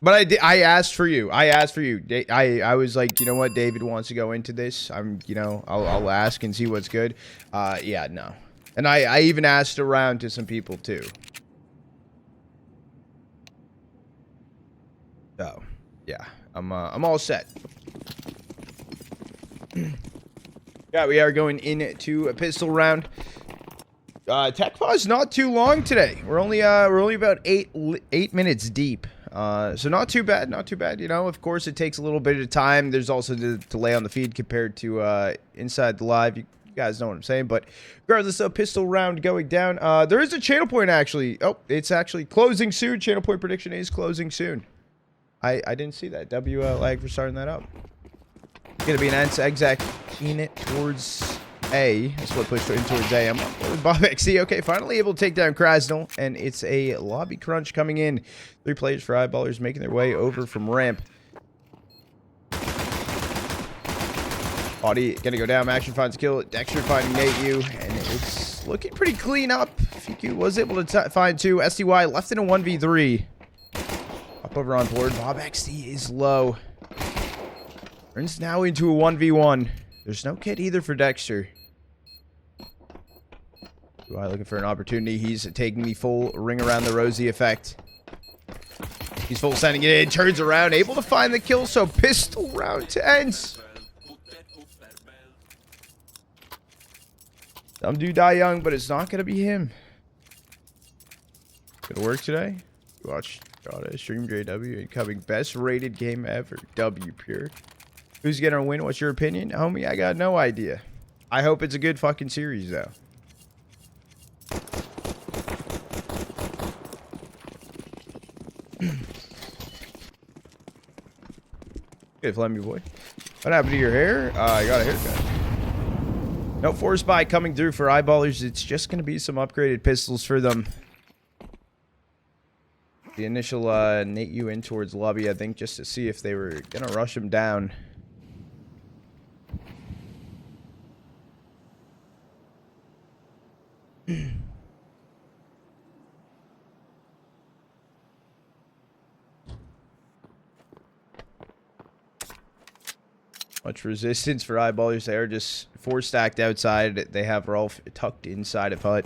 But I asked for you. I asked for you. I was like, you know what? David wants to go into this. I'll ask and see what's good. Yeah, no. And I even asked around to some people too. So, yeah, I'm all set. Yeah, we are going into a pistol round. Tech pause not too long today. We're only about eight minutes deep. So not too bad, not too bad. You know, of course, it takes a little bit of time. There's also the delay on the feed compared to inside the live. You guys know what I'm saying. But regardless of pistol round going down, there is a channel point actually. Oh, it's actually closing soon. Channel point prediction is closing soon. I didn't see that. Lag for starting that up. It's gonna be an ENCE exec in it towards A. Split push in towards A. I'm with bobeksde. Okay, finally able to take down kRaSnaL, and it's a lobby crunch coming in. 3 players for eyeballers making their way over from ramp. Podi gonna go down. Maxster finds a kill. Dexter finding Neityu, and it's looking pretty clean up. FQ was able to find 2. SDY left in a 1v3. Up over on board. bobeksde is low. Turns now into a 1v1. There's no kit either for Dexter. UI looking for an opportunity. He's taking the full ring around the rosy effect. He's full sending it in. Turns around. Able to find the kill. So pistol round to ENCE. Some do die young, but it's not going to be him. Gonna work today. Watch stream JW incoming best rated game ever. W pure. Who's gonna win? What's your opinion? Homie, I got no idea. I hope it's a good fucking series, though. Good, Flemmy boy. What happened to your hair? I got a haircut. No force buy coming through for eyeballers. It's just gonna be some upgraded pistols for them. The initial Neityu in towards lobby, I think, just to see if they were gonna rush him down. Much resistance for eyeballers. They are just 4 stacked outside. They have Rolf tucked inside of hut.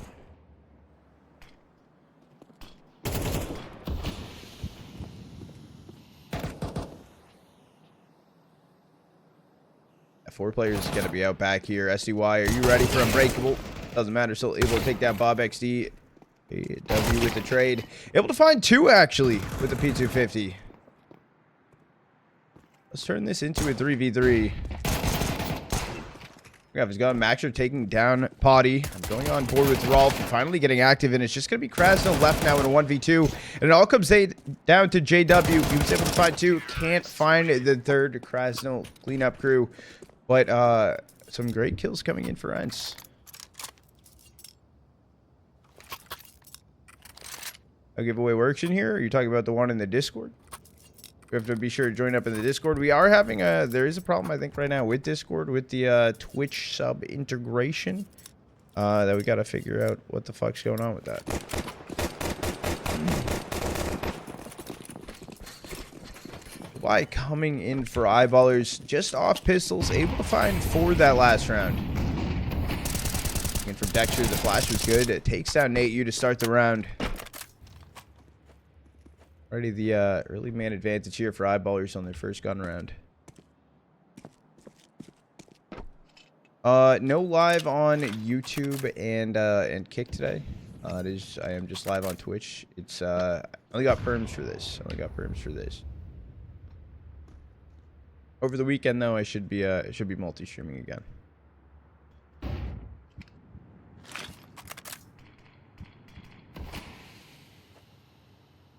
Four players going to be out back here. SDY, are you ready for Unbreakable? Doesn't matter. Still able to take down bobeksde. W with the trade. Able to find 2 actually with the P250. Let's turn this into a 3v3. We have his gun. Maxster taking down Podi. I'm going on board with Rolf. Finally getting active, and it's just going to be kRaSnaL left now in a 1v2. And it all comes down to JW. He was able to find 2. Can't find the third kRaSnaL cleanup crew. But some great kills coming in for ENCE. A giveaway works in here? Are you talking about the one in the Discord? We have to be sure to join up in the Discord. We are having there is a problem, I think, right now with Discord, with the Twitch sub integration. That we got to figure out what the fuck's going on with that. Why coming in for eyeballers, just off pistols, able to find 4 that last round. And from Dexter, the flash was good. It takes down Neityu to start the round. Already the early man advantage here for eyeballers on their first gun round. No live on YouTube and Kick today. I am just live on Twitch. It's I only got perms for this. Over the weekend though, I should be multi-streaming again.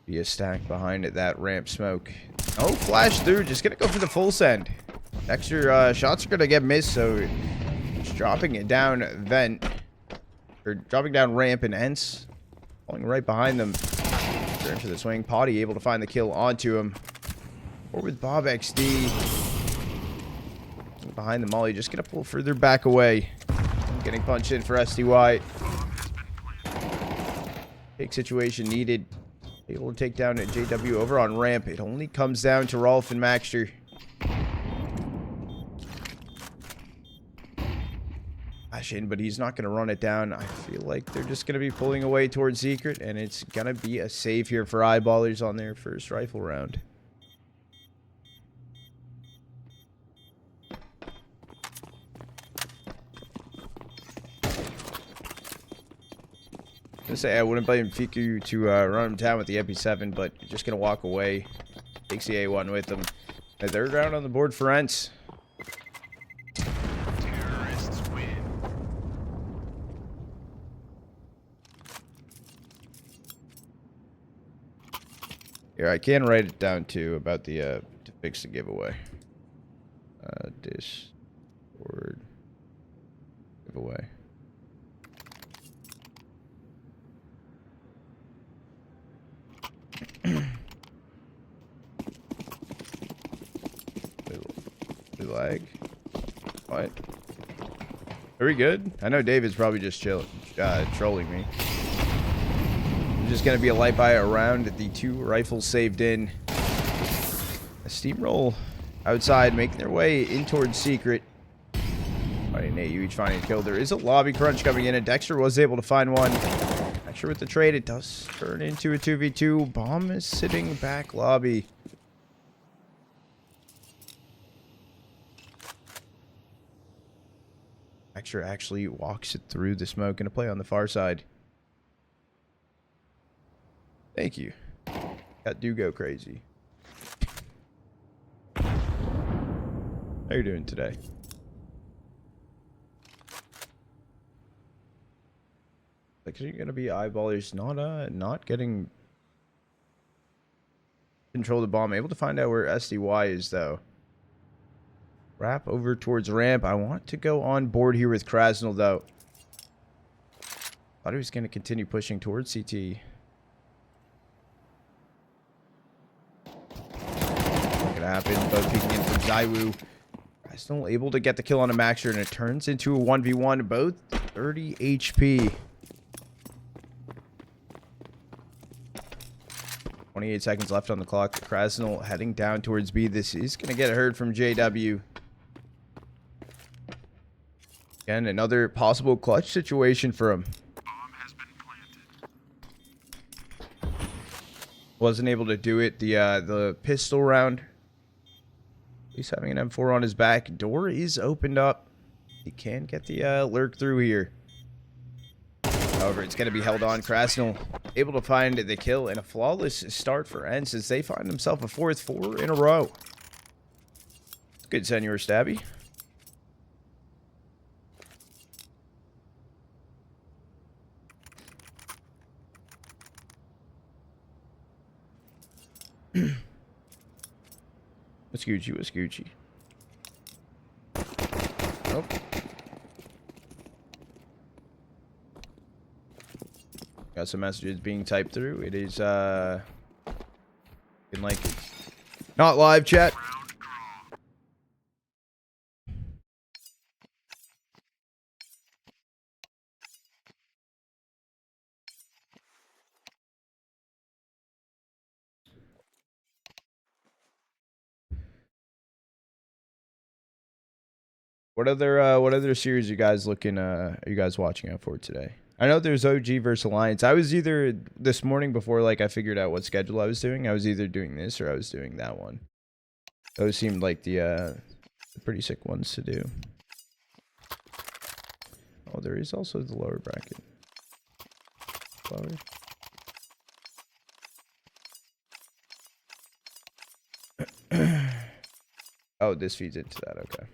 Be a stack behind it, that ramp smoke. Oh, flash through. Just gonna go for the full send. Extra shots are gonna get missed, so just dropping it down vent. Or dropping down ramp and ENCE. Falling right behind them. Turn to the swing. Podi able to find the kill onto him. Or with bobeksde. Behind the molly. Just gonna pull further back away. Getting punched in for SDY. Big situation needed. able to take down a JW over on ramp. It only comes down to Rolf and Maxter. Flash in, but he's not going to run it down. I feel like they're just going to be pulling away towards Secret, and it's going to be a save here for Eyeballers on their first rifle round. I say I wouldn't blame Fiku to run him down with the MP7, but just gonna walk away. Takes the A1 with him. A third round on the board for ENCE. Terrorists win. Here, I can write it down too about the to fix the giveaway. Discord giveaway. Lag. What? Are we good? I know David's probably just trolling me. There's just gonna be a light by around the 2 rifles saved in. A steamroll outside, making their way in towards Secret. Fighting Neityu, each finding a kill. There is a lobby crunch coming in, and Dexter was able to find one. Not sure with the trade, it does turn into a 2v2. Bomb is sitting back lobby. Maxter actually walks it through the smoke and a play on the far side. Thank you. That do go crazy. How you doing today? Like, are you gonna be Eyeballers not getting control of the bomb? Able to find out where SDY is though. Wrap over towards ramp. I want to go on board here with kRaSnaL though. Thought he was going to continue pushing towards CT. Not gonna happen. Both peeking in from Zywoo. kRaSnaL able to get the kill on a Maxter, and it turns into a 1v1. Both 30 HP. 28 seconds left on the clock. kRaSnaL heading down towards B. This is going to get heard from JW. Again, another possible clutch situation for him. Bomb has been planted. Wasn't able to do it the pistol round. He's having an M4 on his back. Door is opened up. He can get the lurk through here. However, it's going to be held on. kRaSnaL able to find the kill and a flawless start for ENCE as they find themselves a 4th in a row. Good, Senor Stabby. What's Gucci? What's Gucci? Nope. Got some messages being typed through. It is looking like it's not live chat. What other series you guys looking are you guys watching out for today? I know there's OG versus Alliance. I was either this morning before like I figured out what schedule I was doing. I was either doing this or I was doing that one. Those seemed like the pretty sick ones to do. Oh, there is also the lower bracket. Lower. Oh, this feeds into that. Okay.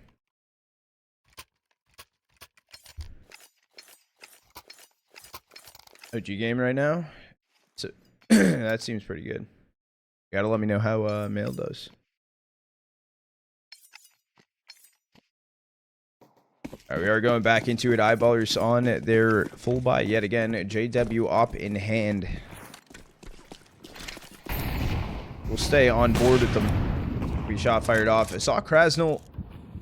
OG game right now. So that seems pretty good. You gotta let me know how Mail does. Alright, we are going back into it. Eyeballers on their full buy yet again. JW op in hand. We'll stay on board with them. We shot fired off. I saw kRaSnaL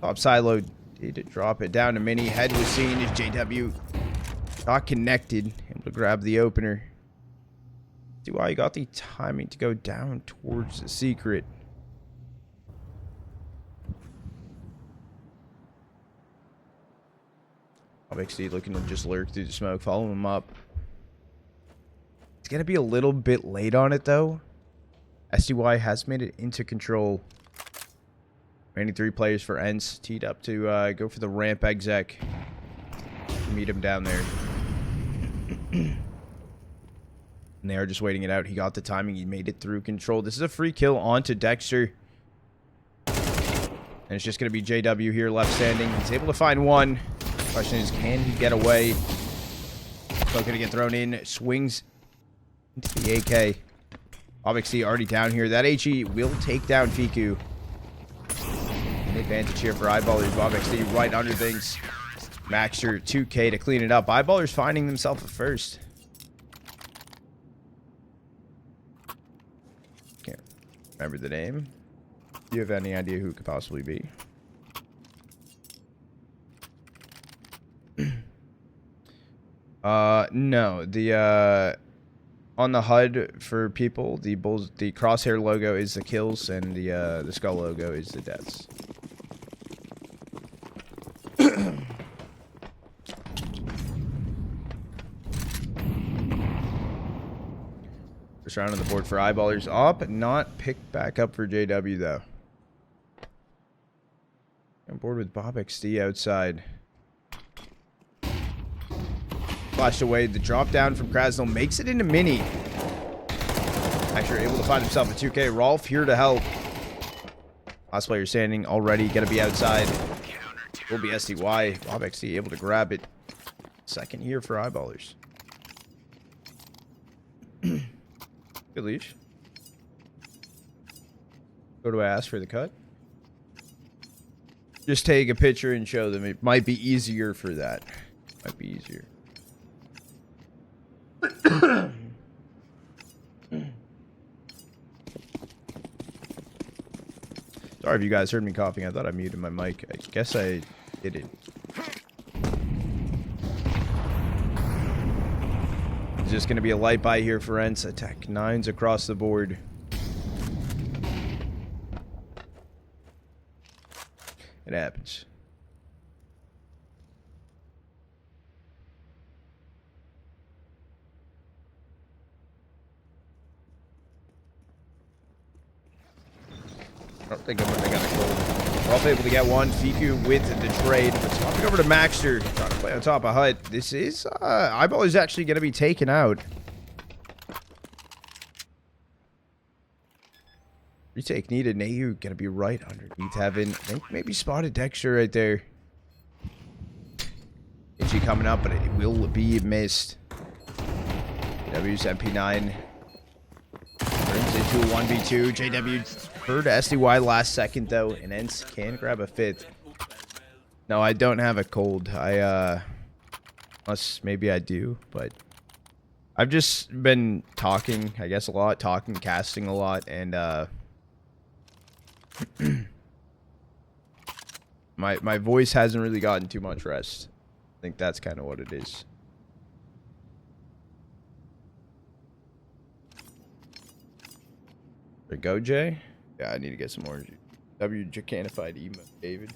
top silo. Did drop it down to mini. Head was seen as JW not connected. Able to grab the opener. See why he got the timing to go down towards the secret. bobeksde looking to just lurk through the smoke, follow him up. It's gonna be a little bit late on it though. SDY has made it into control. Remaining 3 players for ENCE, teed up to go for the ramp exec. Meet him down there. And they are just waiting it out. He got the timing. He made it through control. This is a free kill onto Dexter. And it's just going to be JW here left standing. He's able to find one. Question is, can he get away? Still going to get thrown in. Swings into the AK. bobeksde already down here. That HE will take down Fiku. An advantage here for Eyeballers. bobeksde right under things. Maxster 2K to clean it up. Eyeballers finding themselves at first. Can't remember the name. Do you have any idea who it could possibly be? No. The on the HUD for people, the crosshair logo is the kills, and the skull logo is the deaths. First round on the board for Eyeballers. Up, not picked back up for JW though. On board with bobeksde outside. Flashed away. The drop down from kRaSnaL makes it into mini. Actually able to find himself a 2K. Rolf here to help. Last player standing already. Gonna be outside. Will be SDY. bobeksde able to grab it. Second here for Eyeballers. Good leash. Go to ask for the cut. Just take a picture and show them. It might be easier for that. Might be easier. Sorry if you guys heard me coughing. I thought I muted my mic. I guess I did it. It's just going to be a light buy here for ENCE. Attack 9s across the board. It happens. I don't think I'm going to get a gold. We're also able to get one. Fiku with the trade. But swapping over to Maxster. Trying to play on top of HUD. This is... Eyeball is actually going to be taken out. Retake needed. Neityu going to be right underneath Heaven. I think maybe spotted Dexter right there. Itchy coming up, but it will be missed. W's MP9. Turns into a 1v2. JW heard SDY last second though, and ENCE can grab a 5th. No, I don't have a cold. Unless maybe I do, but I've just been talking, I guess, a lot, casting a lot, and my voice hasn't really gotten too much rest. I think that's kind of what it is. There we go, Jay. Yeah, I need to get some more Jacanified emo, David.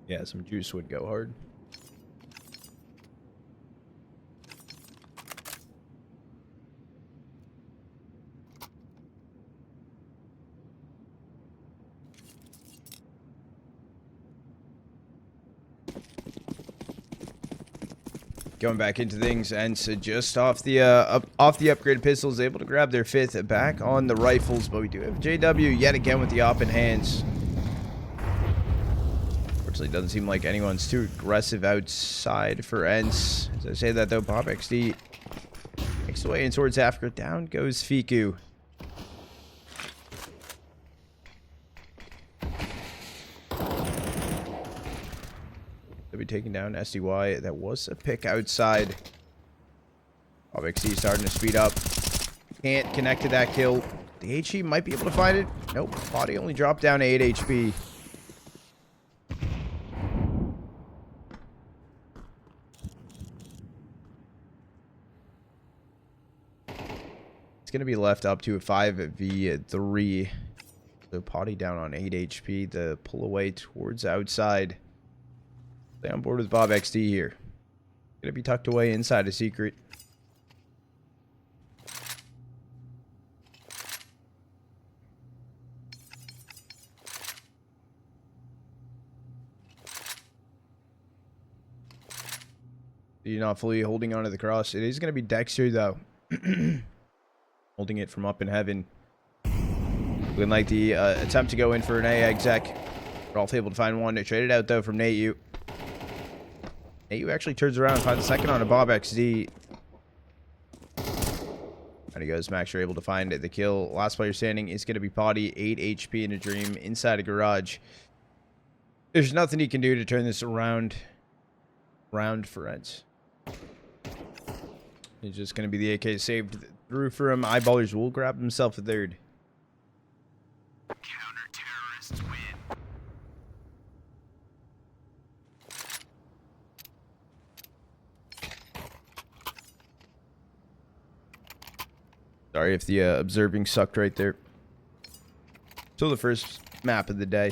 Yeah, some juice would go hard. Going back into things, and so just off the upgraded pistols, able to grab their 5th back on the rifles, but we do have JW yet again with the op in hands. Fortunately, doesn't seem like anyone's too aggressive outside for ENCE. As I say that though, bobeksde makes the way in towards Africa. Down goes Fiku. They'll be taking down SDY. That was a pick outside. bobeksde starting to speed up. Can't connect to that kill. The HE might be able to find it. Nope, podi only dropped down to 8 HP. It's going to be left up to a 5v3. So podi down on 8 HP. The pull away towards outside. Stay on board with bobeksde here. Going to be tucked away inside a secret. You're not fully holding onto the cross. It is going to be Dexter, though. Holding it from up in heaven. Looking like the attempt to go in for an A exec. Rolf able to find one. They traded out, though, from Neityu. Neityu actually turns around and finds a second on a bobeksde. And he goes. maxster able to find the kill. Last player standing is going to be podi. 8 HP in a dream inside a garage. There's nothing he can do to turn this around. Round for ENCE. It's just going to be the AK saved through for him. Eyeballers will grab himself a third. Counter-terrorists win. Sorry if the observing sucked right there. So the first map of the day.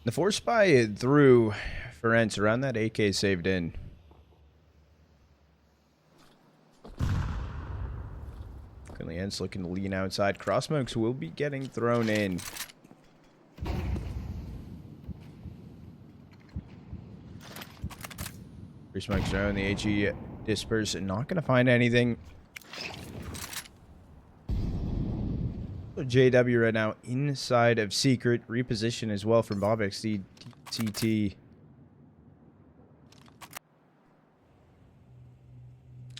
The force spy through for ENCE around that AK saved in. Currently ENCE looking to lean outside. Cross smokes will be getting thrown in. Three smokes around the HE disperse and not going to find anything. JW right now inside of secret. Reposition as well from bobeksde. CT.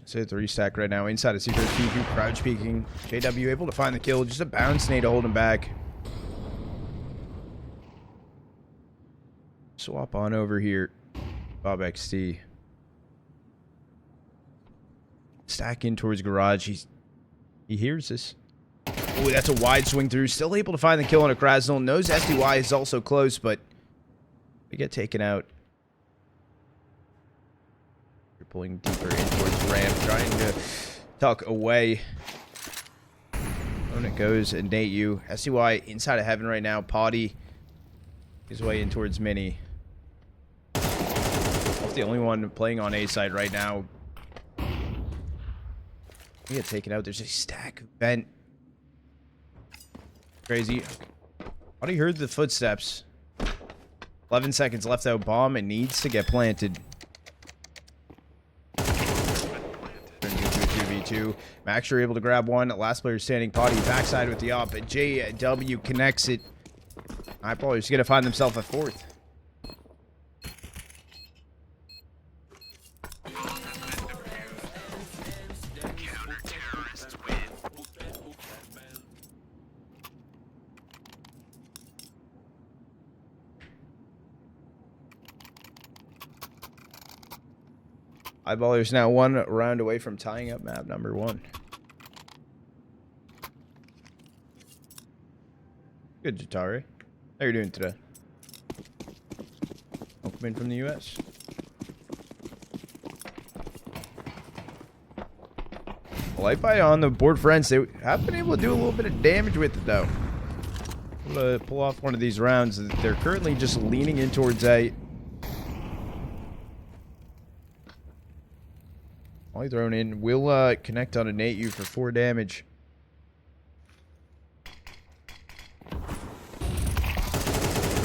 So 3 stack right now inside of secret. PQ crouch peeking. JW able to find the kill. Just a bounce nade to hold him back. Swap on over here. bobeksde. Stack in towards garage. He hears this. Oh, that's a wide swing through. Still able to find the kill on a kRaSnaL. Knows SDY is also close, but we get taken out. You're pulling deeper in towards ramp, trying to tuck away. On it goes, and Neityu. SDY inside of heaven right now. podi his way in towards mini. That's the only one playing on A side right now. We get taken out. There's a stack of vent. Crazy. Thought he heard the footsteps. 11 seconds left out. Bomb. It needs to get planted. Turns into a 2v2. maxster able to grab one. Last player standing. podi backside with the up. JW connects it. Eyeballers going to find themselves a fourth. Counter-terrorists win. Eyeballers now 1 round away from tying up map number 1. Good, Jatari. How you doing today? Welcome in from the US. Light by on the board for ENCE. They have been able to do a little bit of damage with it, though. Able to pull off one of these rounds. They're currently just leaning in towards A. Molly thrown in. Will connect on a Neityu for 4 damage.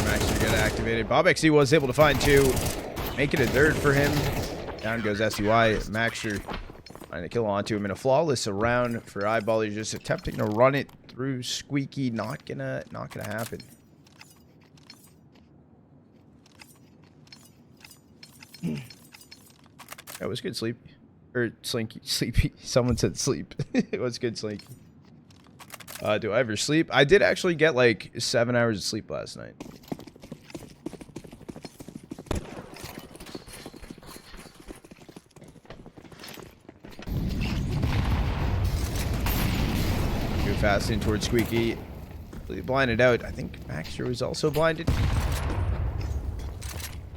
maxster get activated. bobeksde was able to find 2. Make it a third for him. Down goes SDY. maxster trying to kill onto him in a flawless round for Eyeballers. Just attempting to run it through Squeaky. Not gonna happen. That was good, Sleepy. Or Slinky. Sleepy. Someone said sleep. What's good, Slinky? Do I ever sleep? I did actually get like 7 hours of sleep last night. Too fast in towards Squeaky. Really blinded out. I think Maxster was also blinded.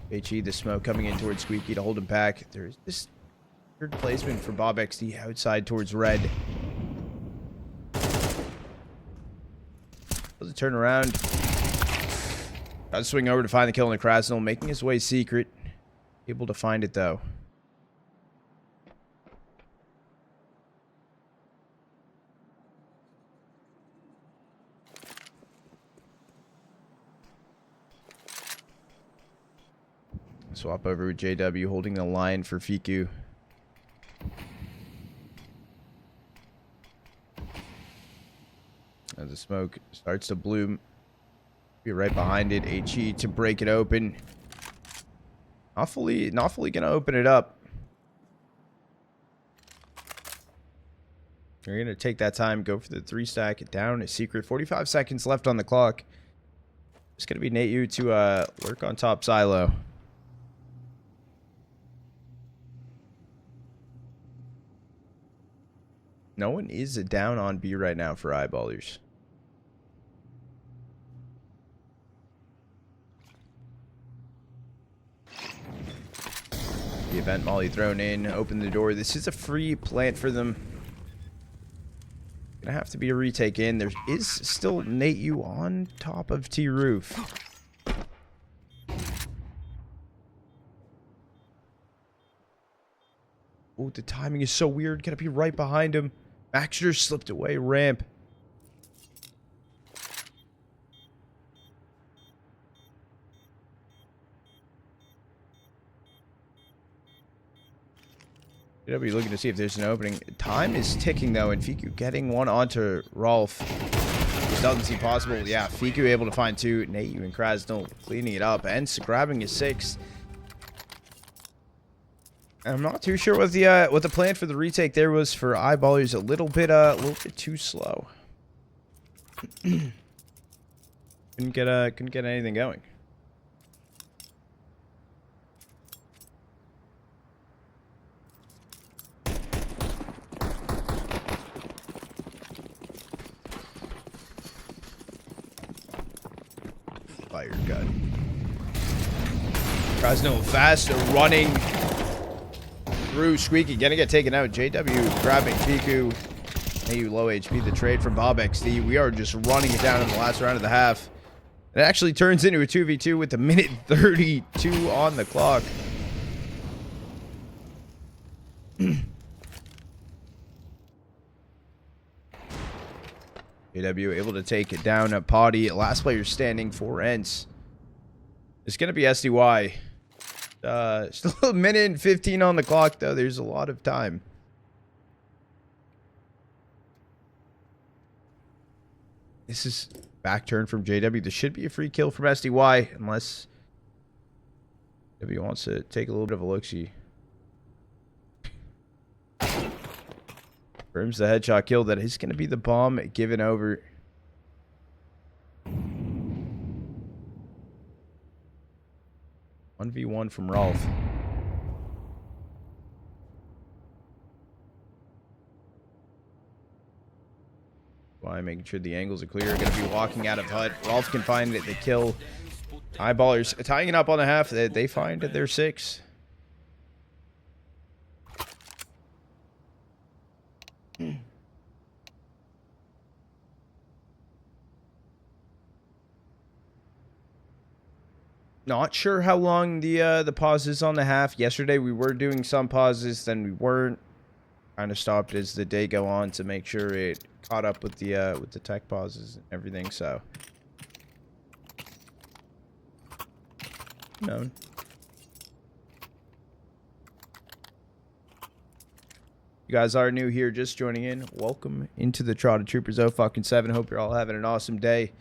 HE, the smoke coming in towards Squeaky to hold him back. There's this third placement for bobeksde outside towards red. Does it turn around? Got to swing over to find the kill on the kRaSnaL, making his way secret. Able to find it though. Swap over with JW holding the line for Fiku. As the smoke starts to bloom, be right behind it. HE to break it open. Not fully gonna open it up. They're gonna take that time, go for the 3-stack down a secret. 45 seconds left on the clock. It's gonna be Neityu to lurk on top silo. No one is down on B right now for eyeballers. The event molly thrown in. Open the door. This is a free plant for them. Gonna have to be a retake in. There is still Neityu on top of T roof. Oh, the timing is so weird. Gonna be right behind him. Maxster slipped away ramp. I'll be looking to see if there's an opening. Time is ticking though, and Fiku getting one onto Rolf. This doesn't seem possible. Yeah, Fiku able to find two. Neityu and kRaSnaL cleaning it up. ENCE grabbing his 6th. I'm not too sure what the plan for the retake there was for eyeballers. A little bit too slow. couldn't get anything going. Fire gun. kRaSnaL fast running through Squeaky, gonna get taken out. JW grabbing Fiku. Neityu low HP. The trade from bobeksde. We are just running it down in the last round of the half. It actually turns into a 2v2 with a minute 32 on the clock. JW able to take it down at podi. Last player standing for ENCE. It's gonna be SDY. Still a minute and 15 on the clock, though. There's a lot of time. This is back turn from JW. This should be a free kill from SDY, unless W wants to take a little bit of a look-see. Confirms the headshot kill. That is going to be the bomb given over. 1v1 from Rolf. Why making sure the angles are clear. Going to be walking out of hut. Rolf can find it. The kill. Eyeballers tying it up on the half. They find their 6. Not sure how long the pause is on the half. Yesterday we were doing some pauses, then we weren't. Kind of stopped as the day go on to make sure it caught up with the tech pauses and everything. So, known. You guys are new here, just joining in. Welcome into the Trotter Troopers 0-7. Hope you're all having an awesome day.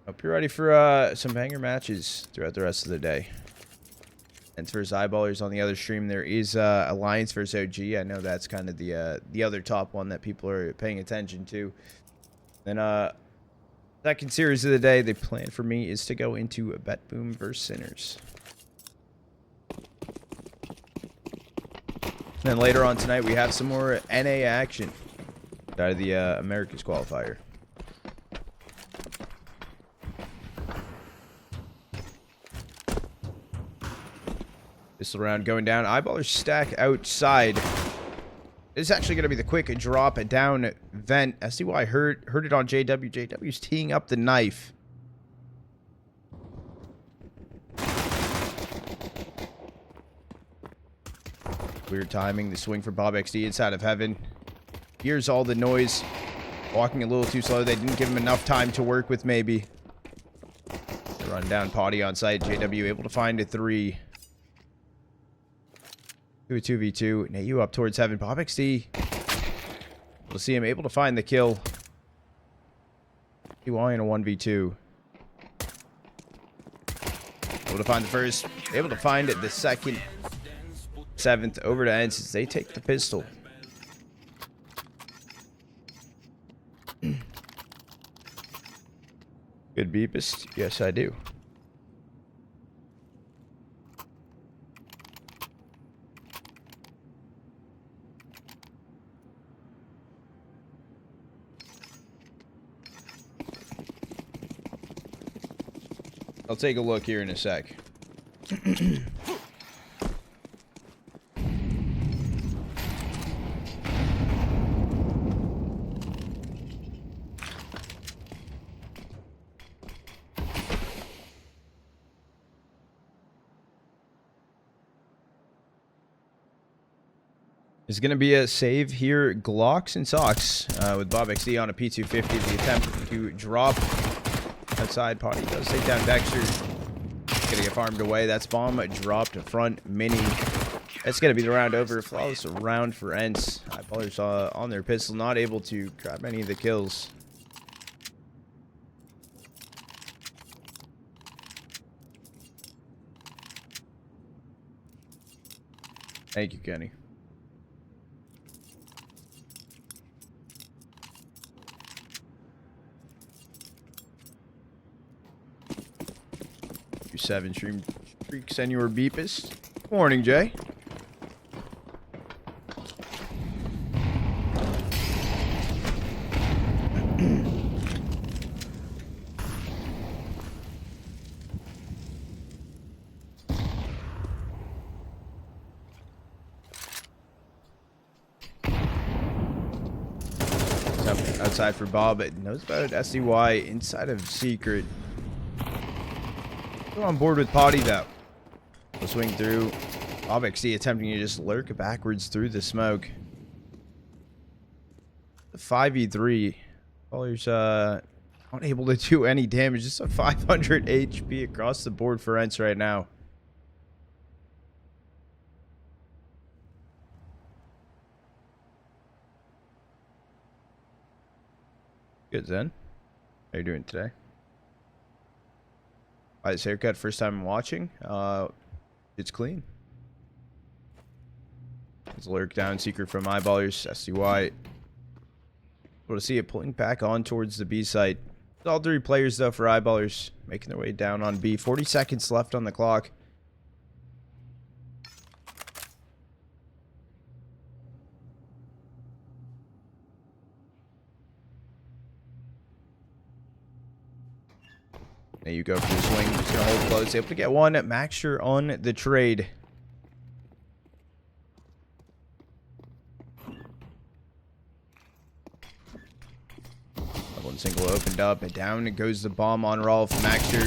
Hope you're ready for some banger matches throughout the rest of the day. ENCE versus Eyeballers. On the other stream, there is Alliance versus OG. I know that's kind of the other top one that people are paying attention to. Then second series of the day, the plan for me is to go into Bet Boom versus Sinners. Then later on tonight, we have some more NA action out of the Americas qualifier. Pistol round going down. Eyeballers stack outside. It's actually going to be the quick drop down vent. SDY heard it on JW. JW's teeing up the knife. Weird timing. The swing for bobeksde inside of heaven. Here's all the noise. Walking a little too slow. They didn't give him enough time to work with, maybe. Run down podi on site. JW able to find a 3. 2v2. Neityu up towards heaven. bobeksde. We'll see him able to find the kill. EY in a 1v2. Able to find the first. Able to find it the second. 7th over to ENCE as they take the pistol. Good beepist? Yes, I do. I'll take a look here in a sec. There's going to be a save here. Glocks and socks with bobeksde on a P250. The attempt to drop outside. Podi does take down Dexter. Going to get farmed away. That's bomb dropped front mini. That's going to be the round over. Flawless round for ENCE. Eyeballers on their pistol. Not able to grab any of the kills. Thank you, Kenny. Your 7 stream streaks and your beepist. Morning, Jay. Outside for Bob. It knows about it. SDY inside of secret. Go on board with podi though. We'll swing through. bobeksde attempting to just lurk backwards through the smoke. The 5v3. Ballers not able to do any damage. Just a 500 HP across the board for ENCE right now. Good, Zen. How you doing today? This haircut, first time watching. It's clean. It's lurk down secret from Eyeballers. SDY. Able to see it pulling back on towards the B site. All 3 players though for Eyeballers making their way down on B. 40 seconds left on the clock. There you go for the swing. Just gonna hold close. Able to get one at maxster on the trade. One single opened up and down goes the bomb on Rolf. Maxster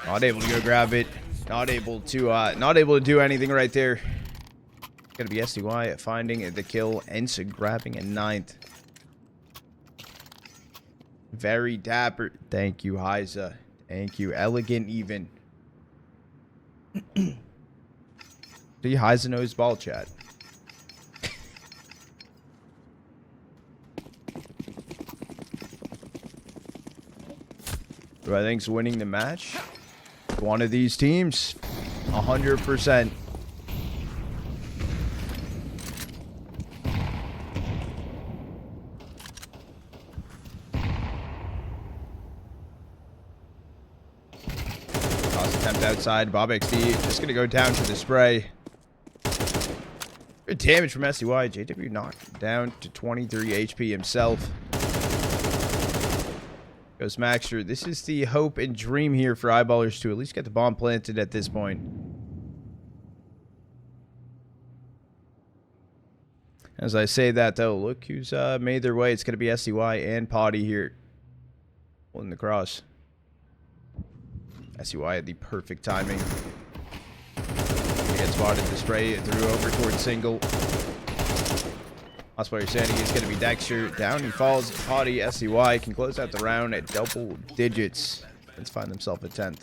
not able to go grab it. Not able to do anything right there. Gonna be SDY finding the kill. ENCE grabbing a 9th. Very dapper. Thank you, Heiza. Thank you. Elegant even. See, Heiza knows ball chat. Who I think's winning the match? One of these teams. 100%. Toss attempt outside. bobeksde just going to go down to the spray. Good damage from SDY. JW knocked down to 23 HP himself. Goes maxster. This is the hope and dream here for eyeballers to at least get the bomb planted at this point. As I say that, though, look who's made their way. It's going to be SDY and podi here. Holding the cross. SDY had the perfect timing. He gets spotted to spray. It threw over towards single. Last player standing is going to be Dexter. Down he falls. podi. SDY can close out the round at double digits. Let's find themselves at 10th.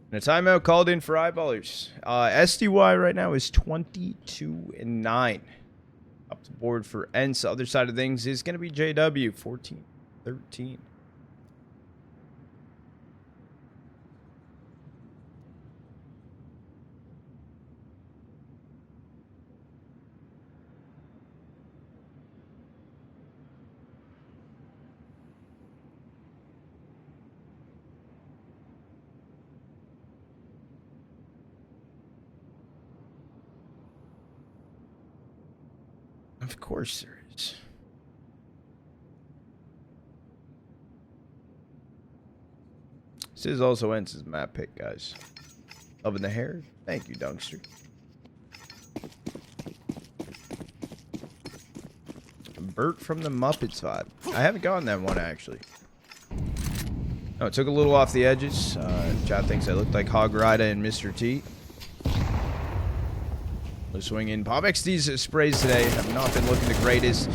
And a timeout called in for eyeballers. SDY right now is 22-9. Up the board for ENCE. Other side of things is going to be JW, 14-13. Of course there is. This is also ENCE's map pick, guys. Loving the hair. Thank you, Dunkster. Bert from the Muppets vibe. I haven't gotten that one, actually. Oh, it took a little off the edges. Chad thinks I looked like Hog Rida and Mr. T. Swing in. bobeksde's sprays today have not been looking the greatest.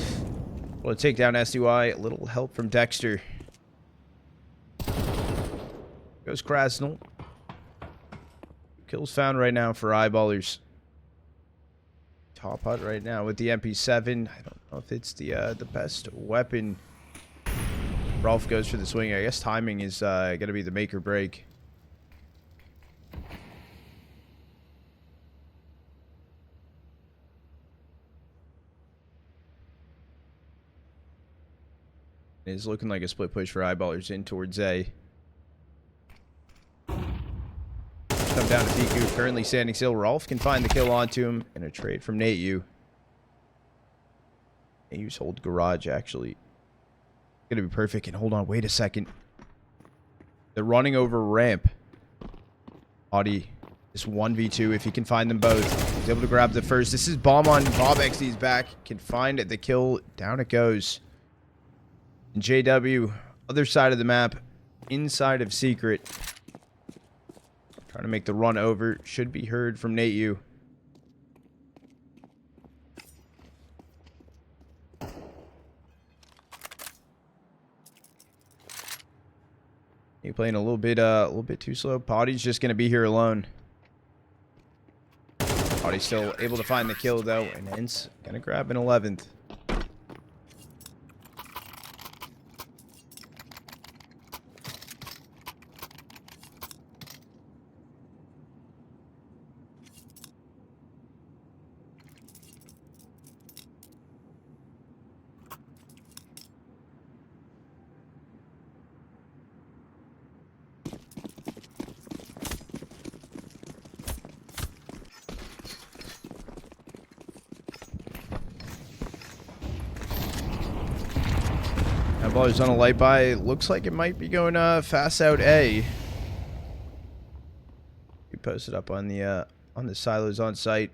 Will take down SDY. A little help from Dexter. Goes kRaSnaL. Kills found right now for eyeballers. Top hut right now with the MP7. I don't know if it's the best weapon. Rolf goes for the swing. I guess timing is going to be the make or break. It is looking like a split push for eyeballers in towards A. Come down to Piku, currently standing still. Rolf can find the kill onto him in a trade from Neityu. Neityu's hold garage, actually. Gonna be perfect. And hold on, wait a second. They're running over ramp. podi is 1v2 if he can find them both. He's able to grab the first. This is bomb on bobeksde's back. Can find the kill. Down it goes. And JW, other side of the map, inside of secret. Trying to make the run over. Should be heard from Neityu. He playing a little bit too slow. podi's just gonna be here alone. podi's still able to find the kill though, and ENCE gonna grab an 11th. Ballers on a light by. Looks like it might be going fast out A. He posted up on the silos on site.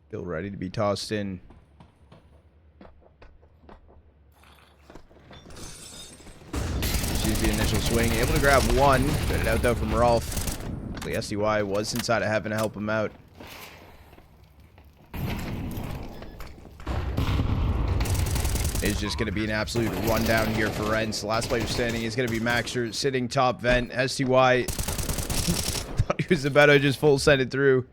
Still ready to be tossed in. Sees the initial swing. Able to grab one. Got it out though from Rolf. The SDY was inside of heaven to help him out. It's just going to be an absolute rundown here for ENCE. Last player standing is going to be maxster sitting top vent. STY thought he was about to just full send it through.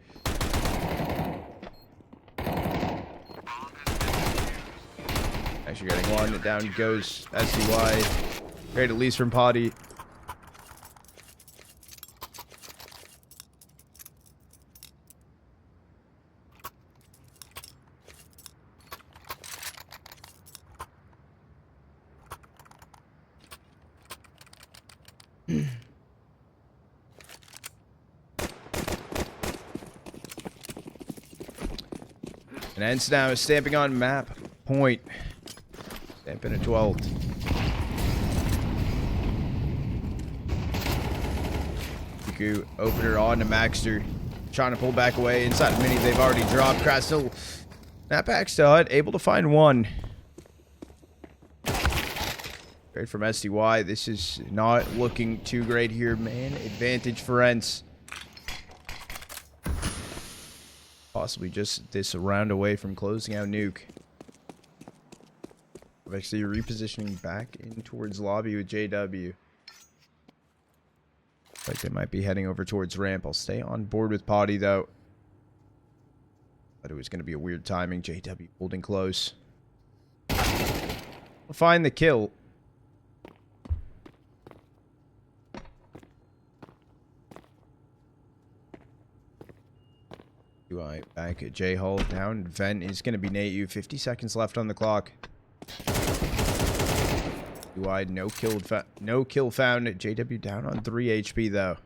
Actually getting one. Down goes STY. Great, at least from podi. And ENCE now is stamping on map point. Stamping a 12. Nuke opener on to maxster. Trying to pull back away. Inside of mini, they've already dropped. kRaSnaL. Snapback to HUD. Able to find one. Great from STY. This is not looking too great here, man. Advantage for ENCE. Possibly just this round away from closing out Nuke. Actually repositioning back in towards lobby with JW. Like they might be heading over towards ramp. I'll stay on board with podi though. But it was going to be a weird timing. JW holding close. We'll find the kill. UI back at J Hull. Down vent is going to be Neityu. 50 seconds left on the clock. UI no kill found. JW down on 3 HP though.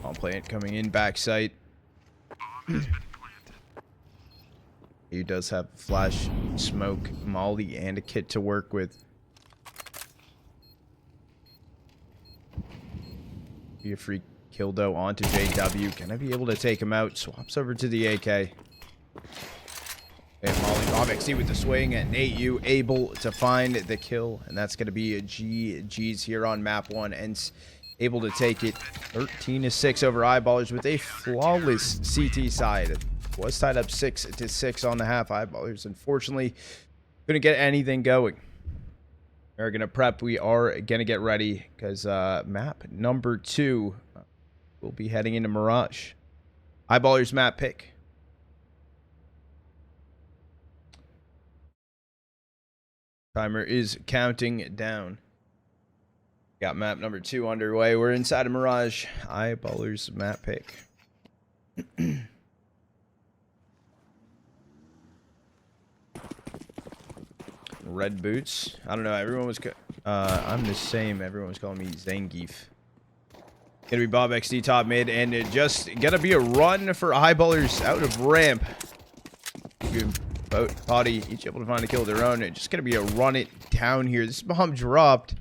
On plant coming in backside. He does have flash, smoke, molly, and a kit to work with. Be a free kill though onto JW. Can I be able to take him out? Swaps over to the AK. And Molly bobeksde with the swing, and Neityu able to find the kill, and that's going to be a GG's here on map 1. ENCE able to take it 13-6 over Eyeballers with a flawless CT side. Was tied up 6-6 on the half. Eyeballers unfortunately couldn't get anything going. We're gonna prep. We are gonna get ready because map number 2 will be heading into Mirage. Eyeballers map pick. Timer is counting down. Got map number 2 underway. We're inside of Mirage. Eyeballers map pick. Red boots. I don't know. Everyone was. I'm the same. Everyone was calling me Zangief. Gonna be bobeksde top mid, and it just gonna be a run for Eyeballers out of ramp. Boat, podi, each able to find a kill of their own. It's just gonna be a run it down here. This bomb dropped.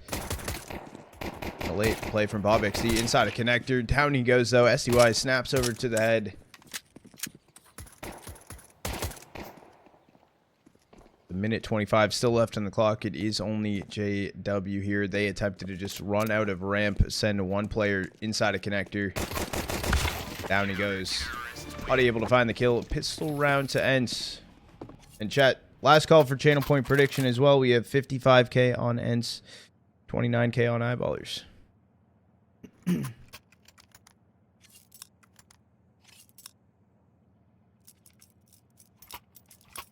A late play from bobeksde inside a connector. Down he goes though. STY snaps over to the head. The minute 25 still left on the clock. It is only JW here. They attempted to just run out of ramp, send one player inside a connector. Down he goes. Podi able to find the kill. Pistol round to ENCE. And chat, last call for channel point prediction as well. We have 55k on ENCE, 29k on Eyeballers.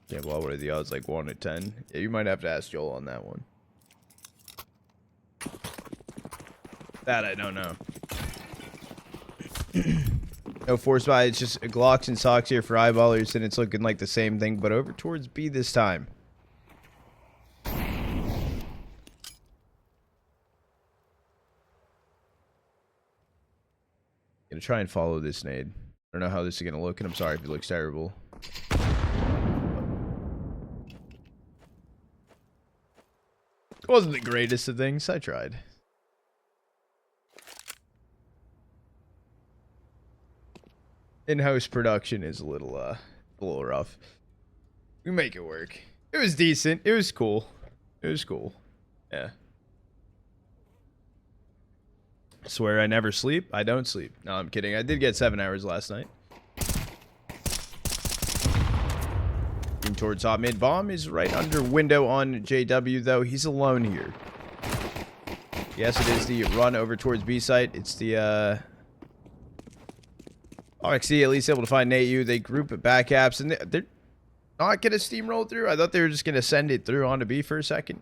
Yeah, well, what are the odds? Like 1 to 10? Yeah, you might have to ask Joel on that one. That I don't know. No force buy. It's just Glocks and socks here for Eyeballers, and it's looking like the same thing, but over towards B this time. Gonna try and follow this nade. I don't know how this is gonna look, and I'm sorry if it looks terrible. It wasn't the greatest of things. I tried. in-house production is a little rough. We make it work. It was decent. It was cool. It was cool. Yeah. I swear I never sleep. I don't sleep. No, I'm kidding. I did get 7 hours last night. Moving towards top mid. Bomb is right under window on JW, though. He's alone here. Yes, it is the run over towards B site. It's the, bobeksde at least able to find Neityu. They group it back apps, and they're not going to steamroll through. I thought they were just going to send it through onto B for a second.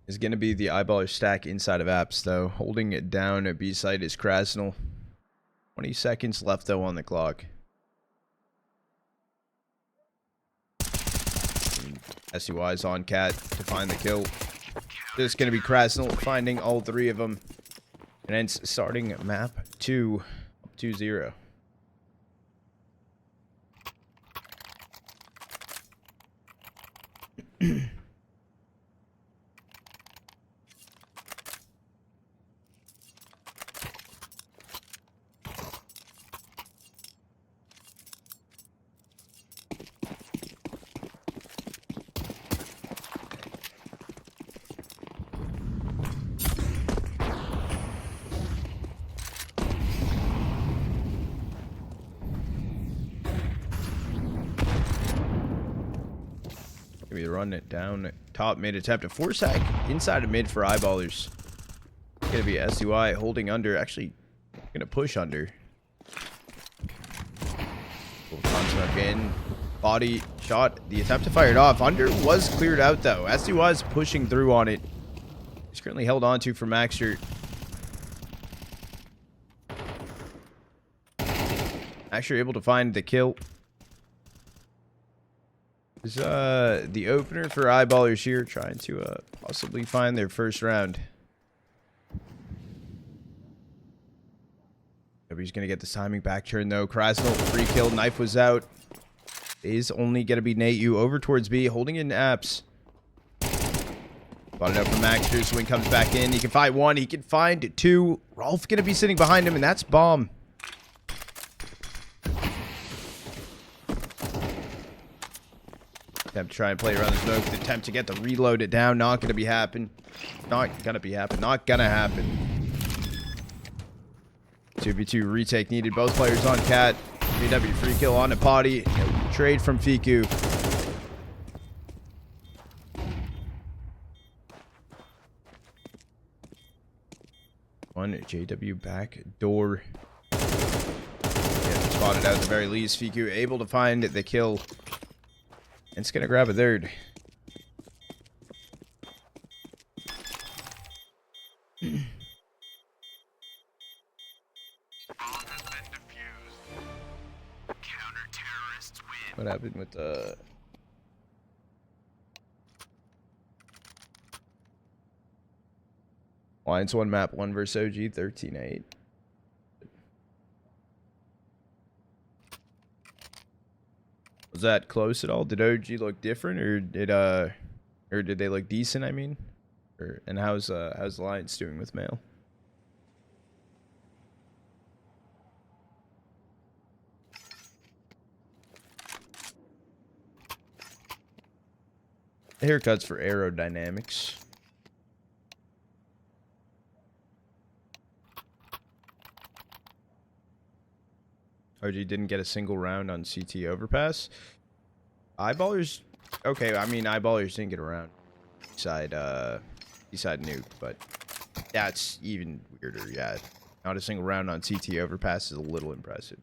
Is going to be the eyeballer stack inside of apps, though. Holding it down at B site is kRaSnaL. 20 seconds left, though, on the clock. SUI is on Cat to find the kill. This is going to be kRaSnaL finding all three of them. And ENCE starting map 2, 2-0. Maybe run it down top mid attempt a 4-sack inside of mid for eyeballers. It's gonna be SUI holding under, actually gonna push under. Smoke in, body shot, the attempt to fire it off. Under was cleared out though. SUI is pushing through on it. He's currently held on to for maxster. Actually able to find the kill. Is the opener for eyeballers here, trying to possibly find their first round. He's gonna get this timing back turn though. kRaSnaL free kill, knife was out. Is only gonna be Neityu over towards B, holding in apps. Bought it up from maxster. Swing comes back in. He can find one. He can find two. Rolf gonna be sitting behind him, and that's bomb. Attempt to try and play around the smoke. The attempt to get the reload it down. Not gonna be happen. Not gonna happen. 2v2 retake needed. Both players on Cat. BW free kill on a podi. Trade from Fiku. One JW back door. Yeah, spotted out at the very least. Fiku able to find the kill. And it's gonna grab a third. What happened with the Lions 1 map 1 versus OG 13-8. Was that close at all? Did OG look different, or did they look decent? I mean, and how's the Lions doing with mail? Haircuts for aerodynamics. OG didn't get a single round on CT overpass. Eyeballers, okay, I mean eyeballers didn't get around. Beside Nuke, but that's even weirder. Yeah, not a single round on CT overpass is a little impressive.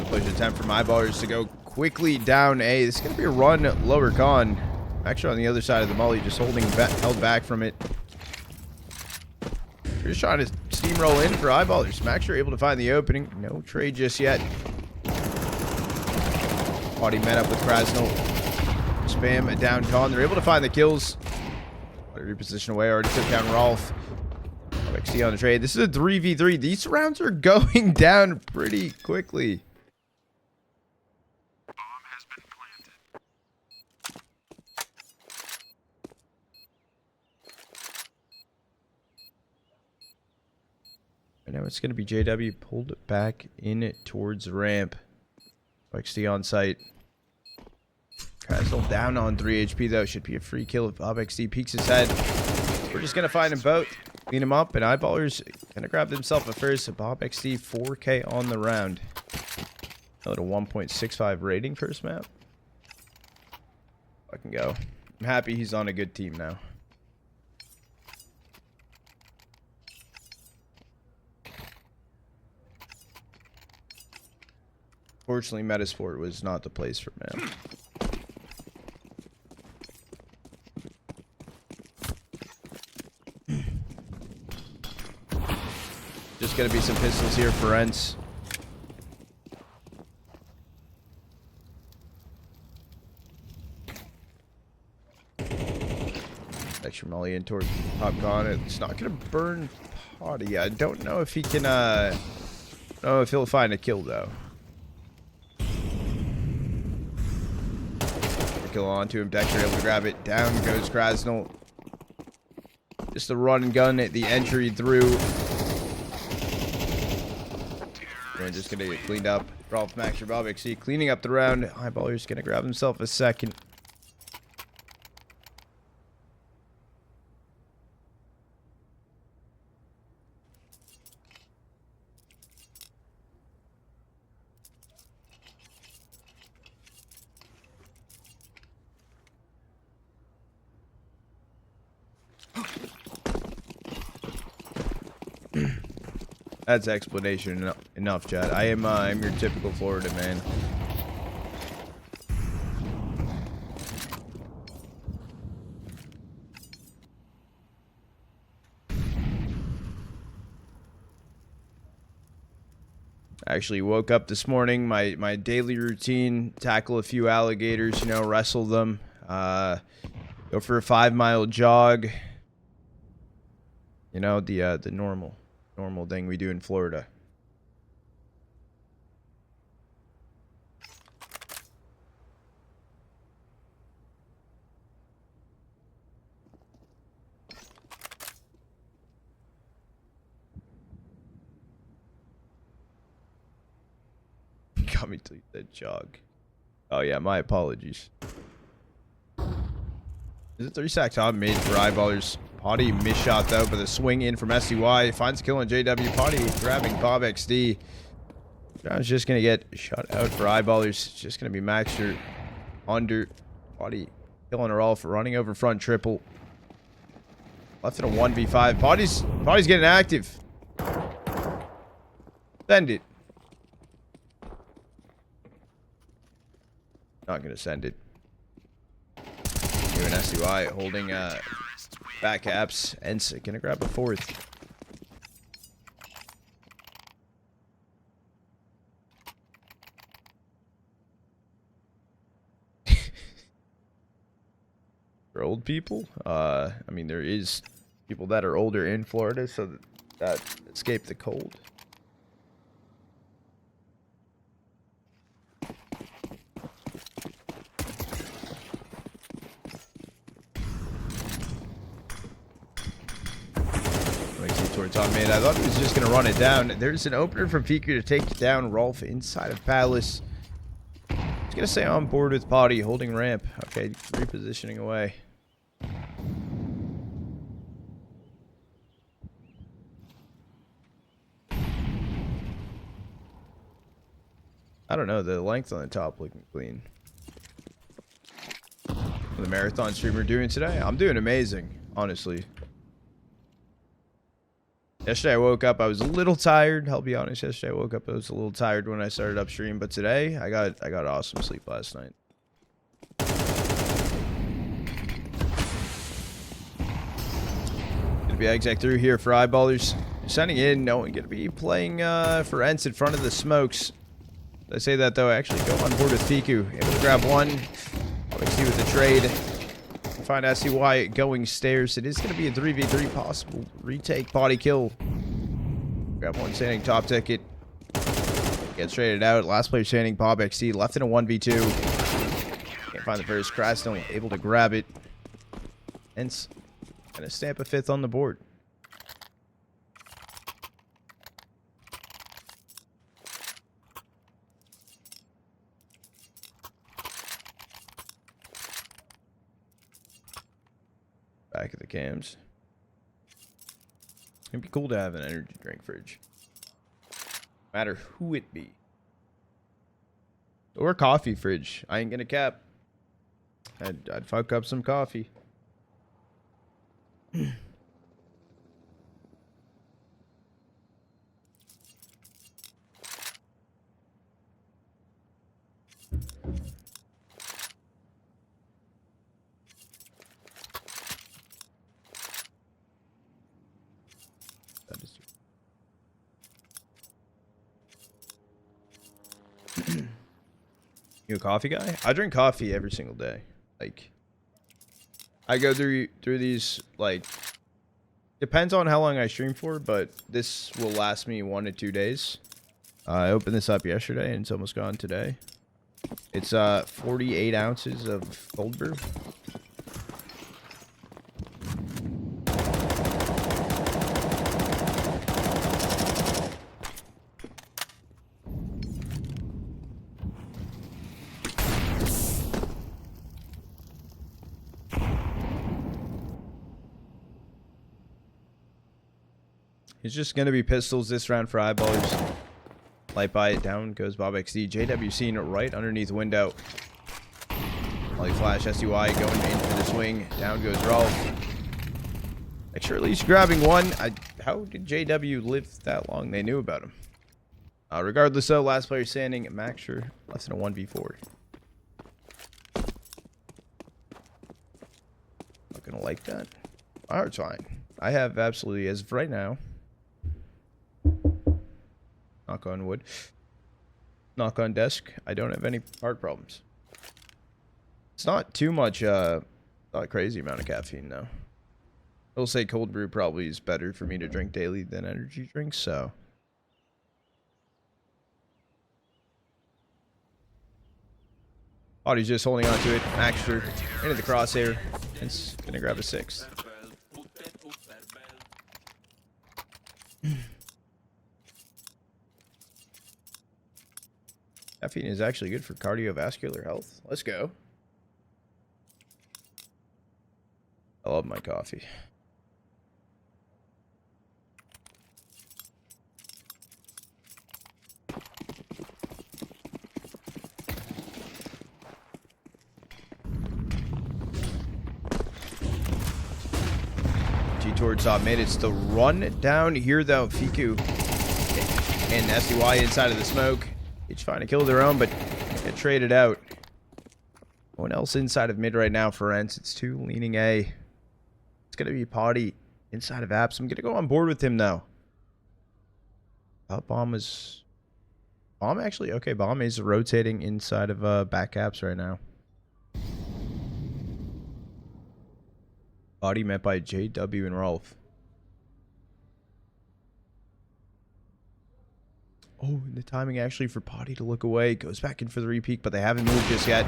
Push attempt from eyeballers to go quickly down A. This is going to be a run lower con. Actually on the other side of the molly, just held back from it. Just trying to steamroll in for eyeballers. maxster able to find the opening. No trade just yet. Podi met up with kRaSnaL. Spam a down con. They're able to find the kills. Reposition away. Already took down Rolf. bobeksde on the trade. This is a 3v3. These rounds are going down pretty quickly. Bomb has been planted. I know it's going to be JW. Pulled it back in it towards the ramp. bobeksde on site. kRaSnaL down on 3 HP though. Should be a free kill if bobeksde peeks his head. We're just going to find them both. Clean him up. And Eyeballers going to grab themselves a first. So bobeksde 4K on the round. A little 1.65 rating first map. I can go. I'm happy he's on a good team now. Fortunately, Metasport was not the place for him. Just gonna be some pistols here for ENCE. Extra molly in toward popcorn. It's not gonna burn Podi. I don't know if he can. I don't know if he'll find a kill though. Kill onto him. Dexter able to grab it. Down goes kRaSnaL. Just the run and gun at the entry through. And just gonna get cleaned up. Rolf, maxster, bobeksde cleaning up the round. Eyeballer's gonna grab himself a second. That's explanation enough, Chad. I'm your typical Florida man. I actually woke up this morning, my daily routine, tackle a few alligators, you know, wrestle them, go for a 5-mile jog. You know, the normal thing we do in Florida. Got me to that jog. Oh yeah, my apologies. Is it 3 sacks on mid for Eyeballers? Podi missed shot though, but the swing in from SCY finds kill on JW. Podi grabbing bobeksde. I was just gonna get shot out for Eyeballers. It's just gonna be maxster under. Podi killing her all for running over front triple. Left in a 1v5. Podi's getting active. Send it. Not gonna send it. Doing SCY holding back apps. ENCE gonna grab a 4th. For old people, I mean, there is people that are older in Florida, so that escape the cold. Towards on mid. I thought he was just going to run it down. There's an opener from Peeker to take down Rolf inside of Palace. He's going to stay on board with Podi, holding ramp. Okay, repositioning away. I don't know, the length on the top looking clean. The marathon streamer doing today? I'm doing amazing, honestly. Yesterday I woke up, I was a little tired. I'll be honest, yesterday I woke up, I was a little tired when I started upstream, but today I got awesome sleep last night. Gonna be exec through here for Eyeballers. Sending in, no one gonna be playing for ENCE in front of the smokes. I say that though, I actually go on board with Fiku. Able to grab one. bobeksde with the trade. Find SCY going stairs. It is going to be a 3v3 possible retake, body kill. Grab one standing top ticket. Gets traded out. Last player standing, bobeksde, left in a 1v2. Can't find the first. kRaSnaL able to grab it. ENCE and a stamp a 5th on the board. Back at the cams. It'd be cool to have an energy drink fridge. No matter who it be. Or a coffee fridge. I ain't gonna cap. I'd fuck up some coffee. That is true. You a coffee guy? I drink coffee every single day. Like, I go through these, like, depends on how long I stream for, but this will last me 1 to 2 days. I opened this up yesterday and it's almost gone today. It's 48 ounces of cold brew. It's just going to be pistols this round for eyeballers. Light by it, down goes bobeksde. JW seen right underneath window. Molly flash, SUI going in for the swing. Down goes Rolf. Make sure at least grabbing one. How did JW live that long? They knew about him. Regardless though, last player standing, maxster, less than a 1v4. Not going to like that. My heart's fine. I have absolutely, as of right now, knock on wood, knock on desk, I don't have any heart problems. It's not too much, not a crazy amount of caffeine though. I will say cold brew probably is better for me to drink daily than energy drinks, so. Body's just holding on to it. maxster into the crosshair. It's gonna grab a 6. Caffeine is actually good for cardiovascular health. Let's go. I love my coffee. G towards top mid. It's the run down here though. Fiku and SDY inside of the smoke. Each trying to kill their own, but get traded out. No one else inside of mid right now for ENCE. It's 2 leaning A. It's going to be podi inside of apps. I'm going to go on board with him though. Bomb is... Bomb actually? Okay, bomb is rotating inside of back apps right now. Body met by JW and Rolf. Oh, and the timing actually for podi to look away. Goes back in for the repeat, but they haven't moved just yet.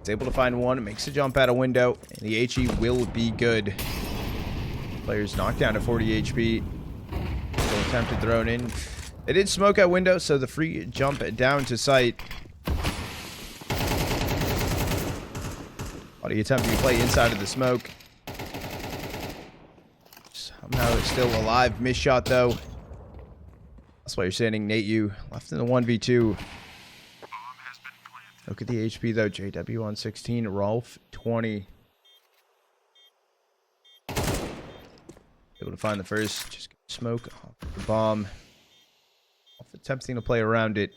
It's able to find one. Makes a jump out a window. And the HE will be good. Player's knocked down to 40 HP. Still attempted thrown in. They did smoke out window, so the free jump down to sight. Podi attempting to play inside of the smoke. Somehow it's still alive. Missed shot though. That's why you're standing Neityu left in the 1v2. Look at the HP though. JW on 16, Rolf 20. Able to find the first. Just get smoke off the bomb. Off attempting to play around it.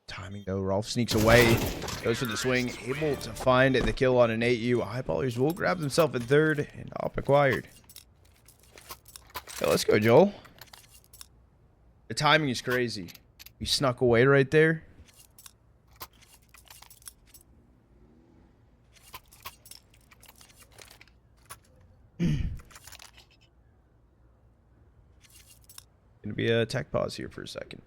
Timing though. Rolf sneaks away. Goes for the swing. Able to find the kill on an Neityu. Eyeballers will grab themselves a third and op acquired. Okay, let's go, Joel. The timing is crazy. You snuck away right there. Gonna be a tech pause here for a second.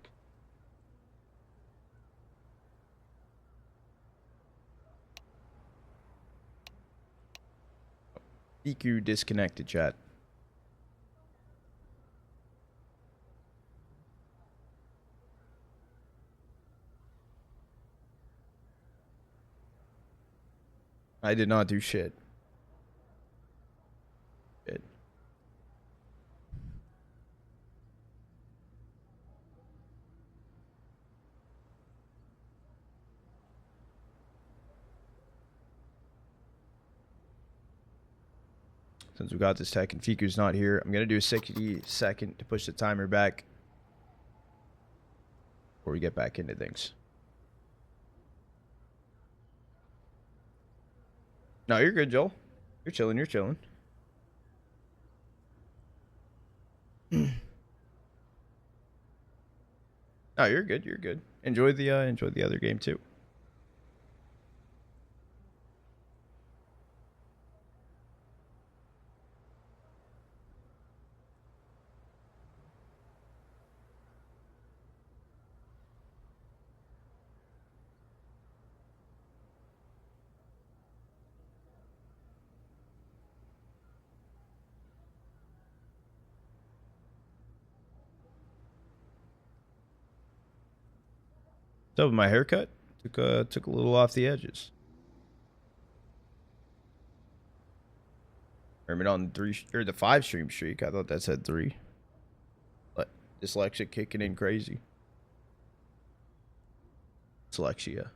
EQ disconnected, chat. I did not do shit. Shit. Since we got this tech and Fiku's not here, I'm going to do a 60-second to push the timer back before we get back into things. No, you're good, Joel. You're chilling, you're chilling. No, you're good, you're good. Enjoy the other game too. So my haircut took a little off the edges. I mean, on the 5 stream streak, I thought that said 3. But dyslexic kicking in crazy. Dyslexia.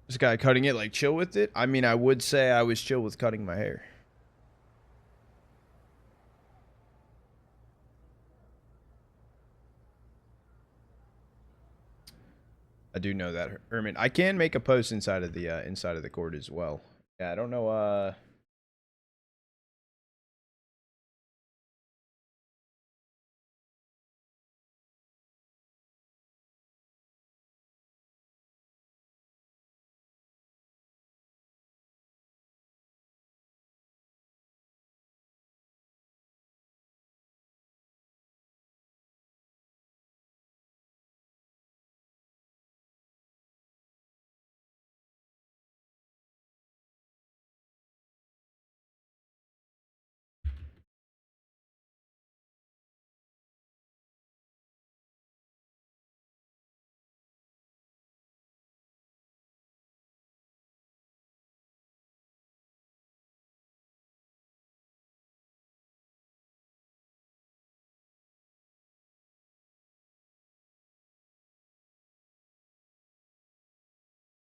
This guy cutting it, like, chill with it? I mean, I would say I was chill with cutting my hair. I do know that, Herman. I can make a post inside of the court as well. Yeah, I don't know,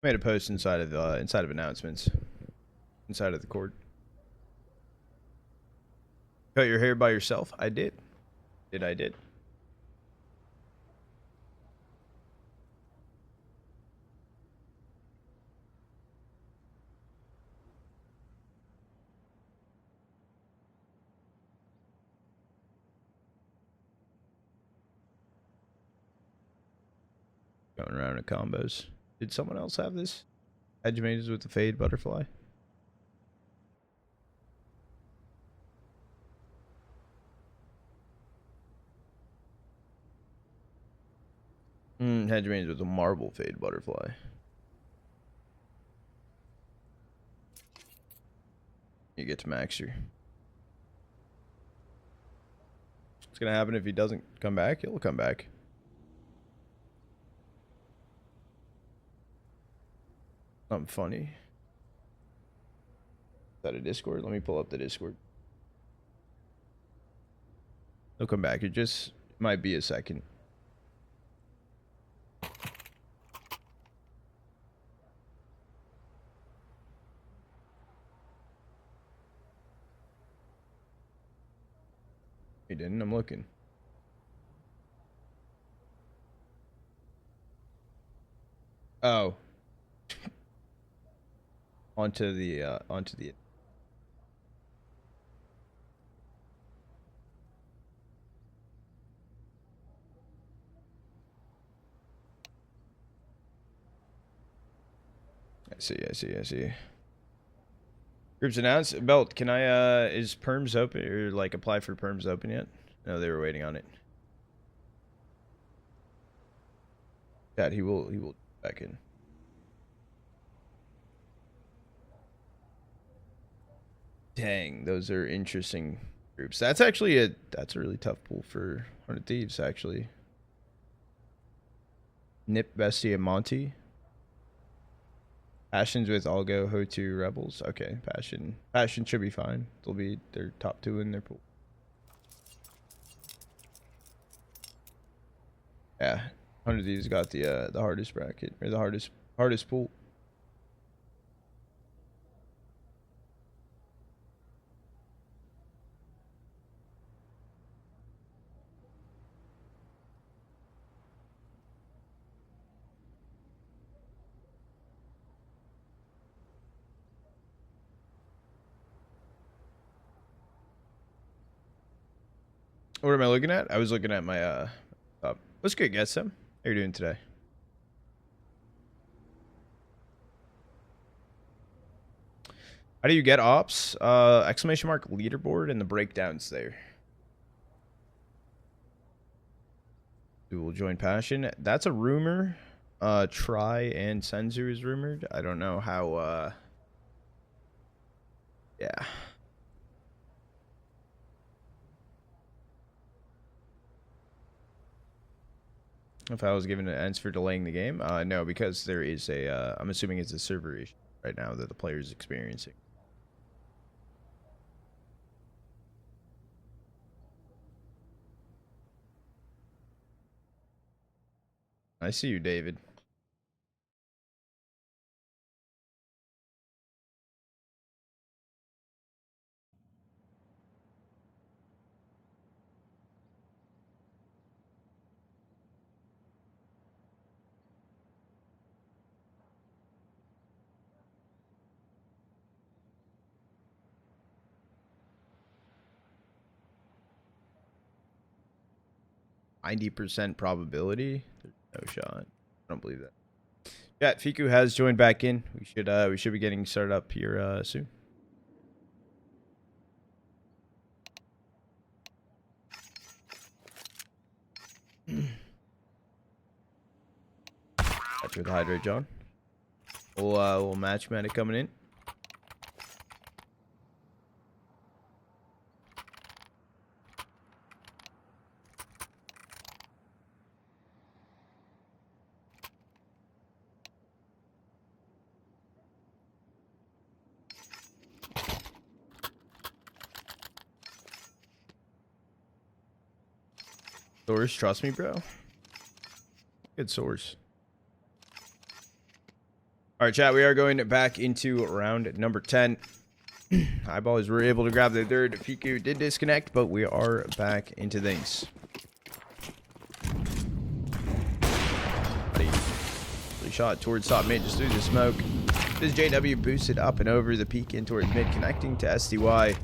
made a post inside of announcements, inside of the court. Cut your hair by yourself? I did. I did. Going around in combos. Did someone else have this? Edge mages with the fade butterfly. Hedge mages with a marble fade butterfly. You get to maxster. What's gonna happen if he doesn't come back? He'll come back. Something funny. Is that a Discord? Let me pull up the Discord. He'll come back. It just might be a second. He didn't. I'm looking. Oh. onto the. I see. Groups announced. Belt, can I, is perms open, or like apply for perms open yet? No, they were waiting on it. Dad, he will back in. Dang, those are interesting groups. That's actually that's a really tough pool for 100 Thieves, actually. Nip, Bestie, and Monty. Passions with Algo, Hotu, Rebels. Okay, Passion should be fine. They'll be their top 2 in their pool. Yeah, 100 Thieves got the hardest bracket, or the hardest pool. What am I looking at? I was looking at my top. What's good, guys? Sam? How you doing today? How do you get ops? Exclamation mark leaderboard and the breakdowns there. Dual join passion. That's a rumor. Try and Senzu is rumored. I don't know how yeah. If I was given an ENCE for delaying the game, no, because there is a I'm assuming it's a server issue right now that the player is experiencing. I see you, David. %90 probability. There's no shot. I don't believe that. Yeah, Fiku has joined back in. We should be getting started up here soon. Catch with hydrate, John. We'll match medic coming in. Source, trust me, bro. Good source. All right, chat. We are going back into round number 10. Eyeballers were able to grab their third. Fiku did disconnect, but we are back into things. Buddy. Shot towards top mid, just through the smoke. This JW boosted up and over the peak in towards mid, connecting to SDY.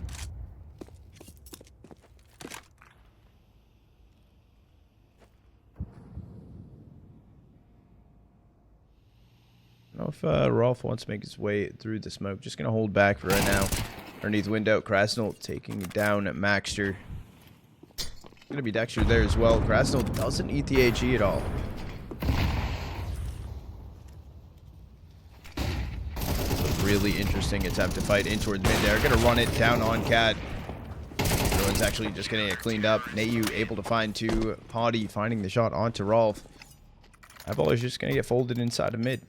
I don't know if Rolf wants to make his way through the smoke. Just going to hold back for right now. Underneath window, kRaSnaL taking down maxster. Going to be Dexter there as well. kRaSnaL doesn't eat the AG at all. A really interesting attempt to fight in towards mid there. Going to run it down on Cat. Everyone's actually just going to get cleaned up. Neityu able to find two. Podi finding the shot onto Rolf. Eyeballer's just going to get folded inside of mid.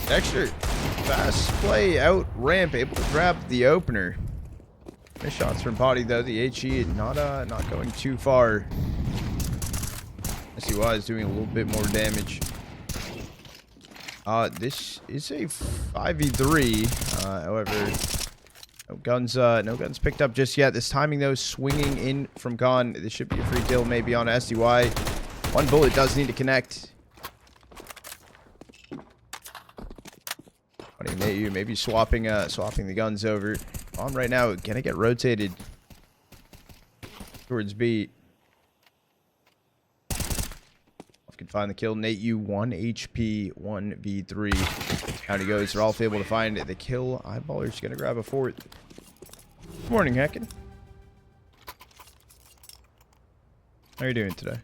Dexter, fast play out ramp, able to grab the opener. Nice shots from Podi though. The HE not going too far. SUI is doing a little bit more damage. This is a 5v3. However, no guns picked up just yet. This timing though, swinging in from Con. This should be a free kill maybe on SDY. One bullet does need to connect. Neityu maybe swapping the guns over. On right now, gonna get rotated towards B. Can find the kill. Neityu 1 HP, 1v3. Out he goes. Rolf able to find the kill. Eyeballer's gonna grab a fourth. Good morning, Heckin. How are you doing today?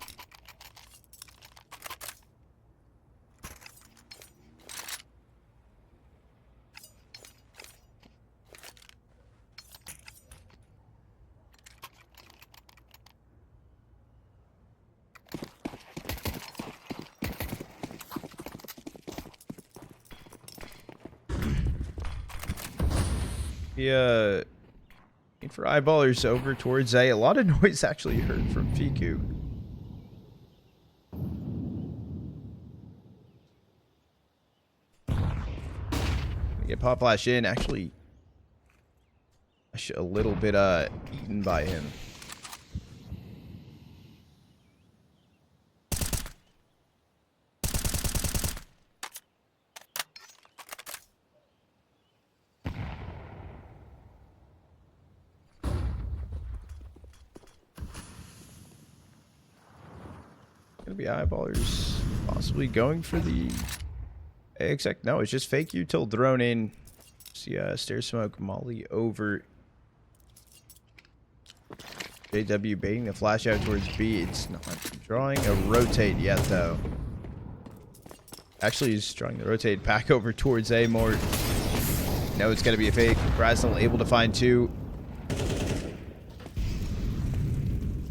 For eyeballers over towards A. A lot of noise actually heard from Fiku. We get pop flash in. Actually, a little bit eaten by him. Gonna be eyeballers possibly going for the exact. No, it's just fake util thrown in. See stair smoke molly over. JW baiting the flash out towards B. It's not drawing a rotate yet though. Actually he's drawing the rotate back over towards A more. No, it's gonna be a fake. kRaSnaL able to find two.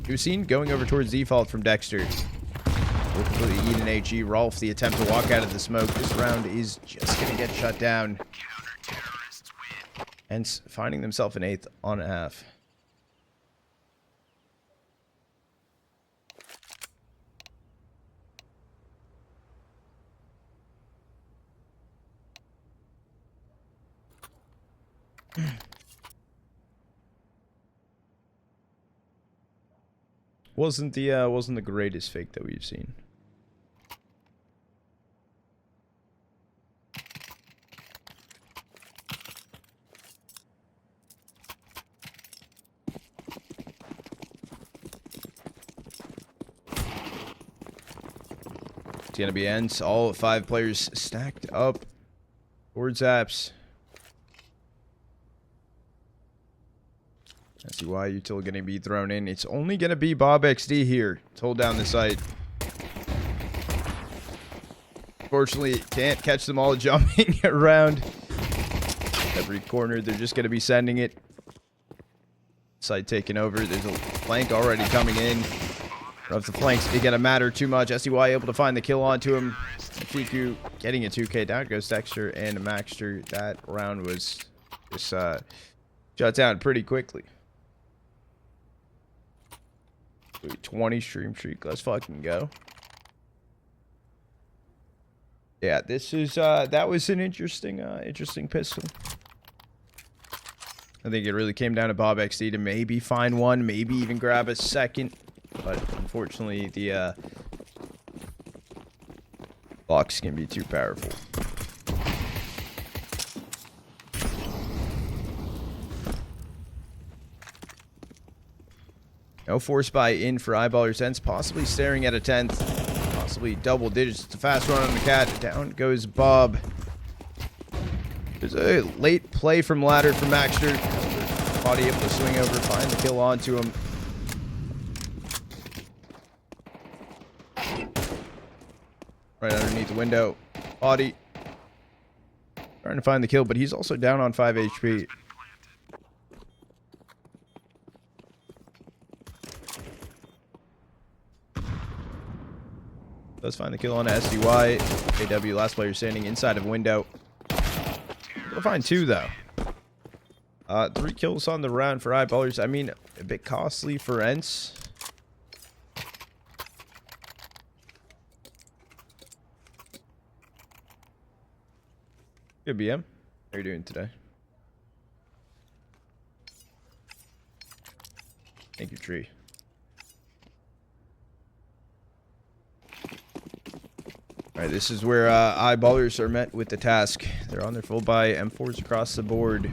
You've seen going over towards default from Dexter. Looking for the Eden HE. Rolf, the attempt to walk out of the smoke. This round is just going to get shut down. Hence, finding themselves an 8th on a half. Wasn't the greatest fake that we've seen. It's gonna be ENCE. All 5 players stacked up towards apps. I see why util gonna be thrown in. It's only gonna be bobeksde here to hold down the site. Unfortunately, can't catch them all jumping around every corner. They're just gonna be sending it. Site taken over. There's a flank already coming in. I don't know if the flanks are gonna matter too much. SDY able to find the kill onto him. Fiku getting a 2K. Down goes Dexter and maxster. That round was just shut down pretty quickly. 20 stream streak. Let's fucking go. Yeah, this is that was an interesting pistol. I think it really came down to bobeksde to maybe find one, maybe even grab a second. But unfortunately, the box can be too powerful. No force buy in for eyeballers. ENCE possibly staring at a 10th. Possibly double digits. It's a fast run on the cat. Down goes Bob. There's a late play from ladder from maxster. Podi able to swing over, find the kill onto him. Right underneath the window. Podi trying to find the kill, but he's also down on 5 HP. Does find the kill on SDY. AW, last player standing inside of window. We'll find 2 though. 3 kills on the round for eyeballers. I mean, a bit costly for ENCE. Good BM. How are you doing today? Thank you, Tree. Alright, this is where eyeballers are met with the task. They're on their full buy, M4s across the board.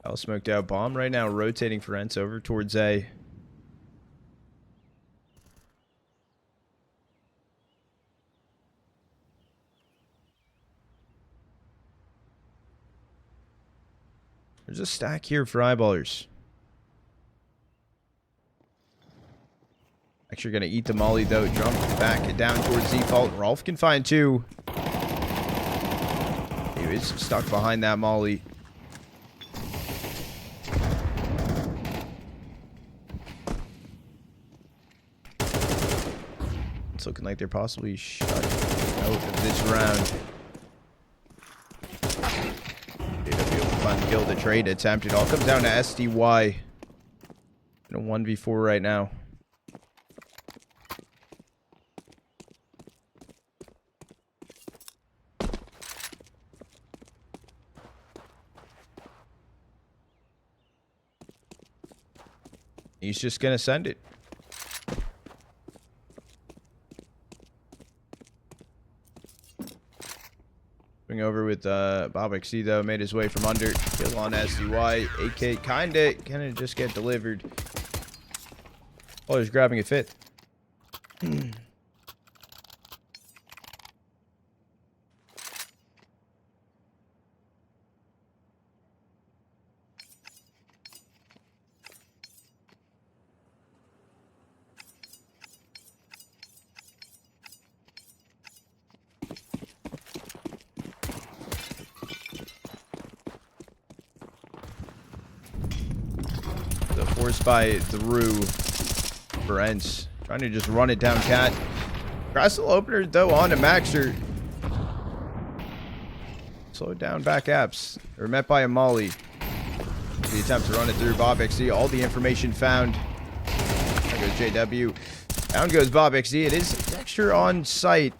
All smoked out bomb right now, rotating for ENCE over towards A. There's a stack here for eyeballers. Actually gonna eat the molly though, jump back down towards default. Rolf can find 2. He is stuck behind that molly. It's looking like they're possibly shut out of this round. Fun kill, the trade attempted. All comes down to SDY. In a 1v4 right now. He's just gonna send it. Swing over with bobeksde though, made his way from under. Kill on SDY. AK kinda just get delivered. Oh, he's grabbing a fit. Force by through for ENCE. Trying to just run it down cat. kRaSnaL opener though on to maxster. Slowed down back apps. They're met by a molly. The attempt to run it through bobeksde. All the information found. There goes JW. Down goes bobeksde. It is Dexter on site.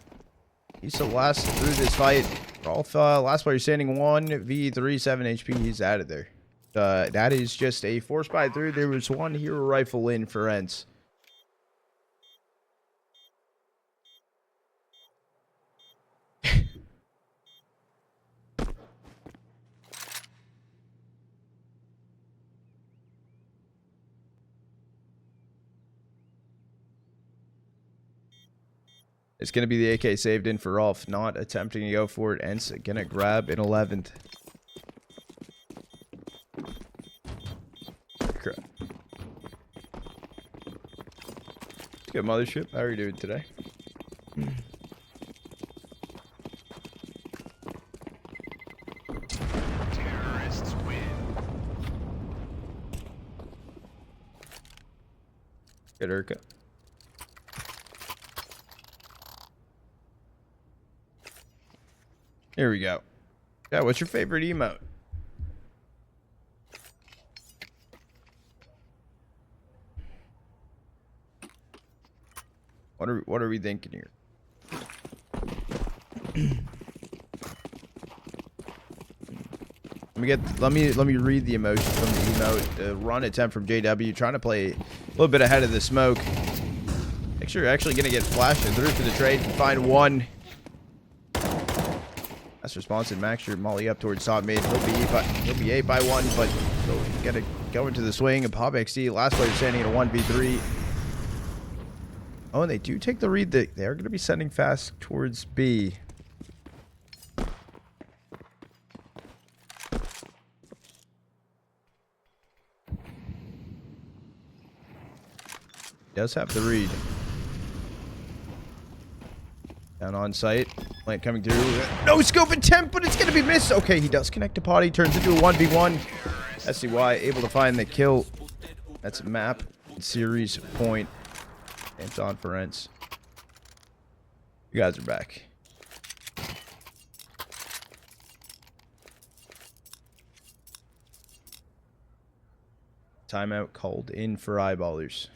He's the last through this fight. Rolf, last player standing 1v3, 7 HP. He's out of there. That is just a force by through. There was one hero rifle in for ENCE. It's going to be the AK saved in for Rolf. Not attempting to go for it. ENCE going to grab an 11th. Good mothership. How are you doing today? Terrorists win. Good Urka. Here we go. Yeah, what's your favorite emote? What are we thinking here? let me read the emotion from the emote. Run attempt from JW, trying to play a little bit ahead of the smoke. Make sure you're actually gonna get flashed and through for the trade and find 1. That's responsive. maxster molly up towards top mid. He'll be 8 by 1, but he'll gotta go into the swing. bobeksde, last player standing at a 1v3. Oh, and they do take the read that they're going to be sending fast towards B. Does have the read. Down on site. Plant coming through. No scope attempt, but it's going to be missed. Okay, he does connect to podi. Turns into a 1v1. SCY able to find the kill. That's map series point. It's on for ENCE. You guys are back. Timeout called in for eyeballers.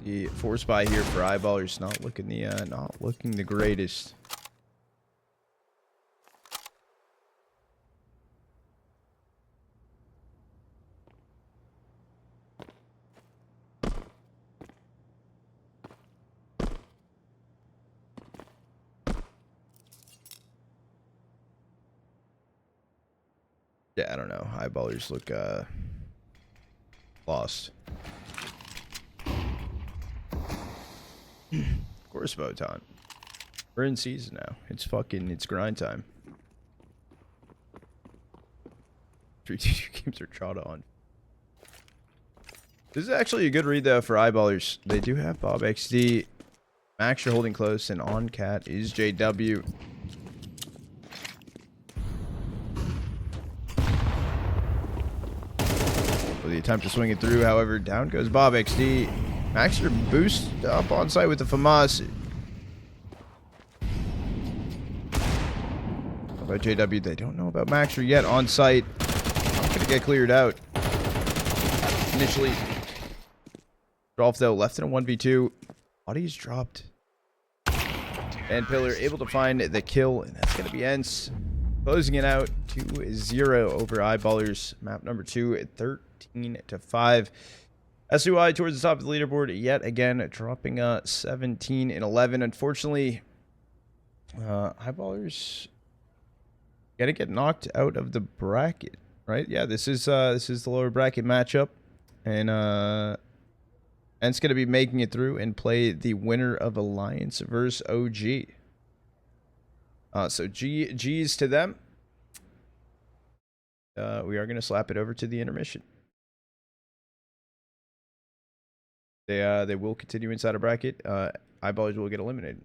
The force buy here for eyeballers not looking the greatest. Yeah, I don't know. Eyeballers look lost. Of course, Botan. We're in season now. It's grind time. 3-2 games are Chada on. This is actually a good read though for eyeballers. They do have bobeksde. Maxster holding close, and on cat is JW. The attempt to swing it through, however, down goes bobeksde. Maxster boost up on site with the FAMAS. How about JW? They don't know about Maxster yet on site. Not going to get cleared out. Initially, Rolf though left in a 1v2. Body's dropped. And Pillar able to find the kill, and that's going to be ENCE. Closing it out 2-0 over eyeballers. Map number 2 at 13-5. SUI towards the top of the leaderboard yet again, dropping 17-11. Unfortunately, eyeballers gotta get knocked out of the bracket, right? Yeah, this is the lower bracket matchup, and ENCE gonna be making it through and play the winner of Alliance versus OG. So G's to them. We are gonna slap it over to the intermission. They will continue inside a bracket. Eyeballers will get eliminated.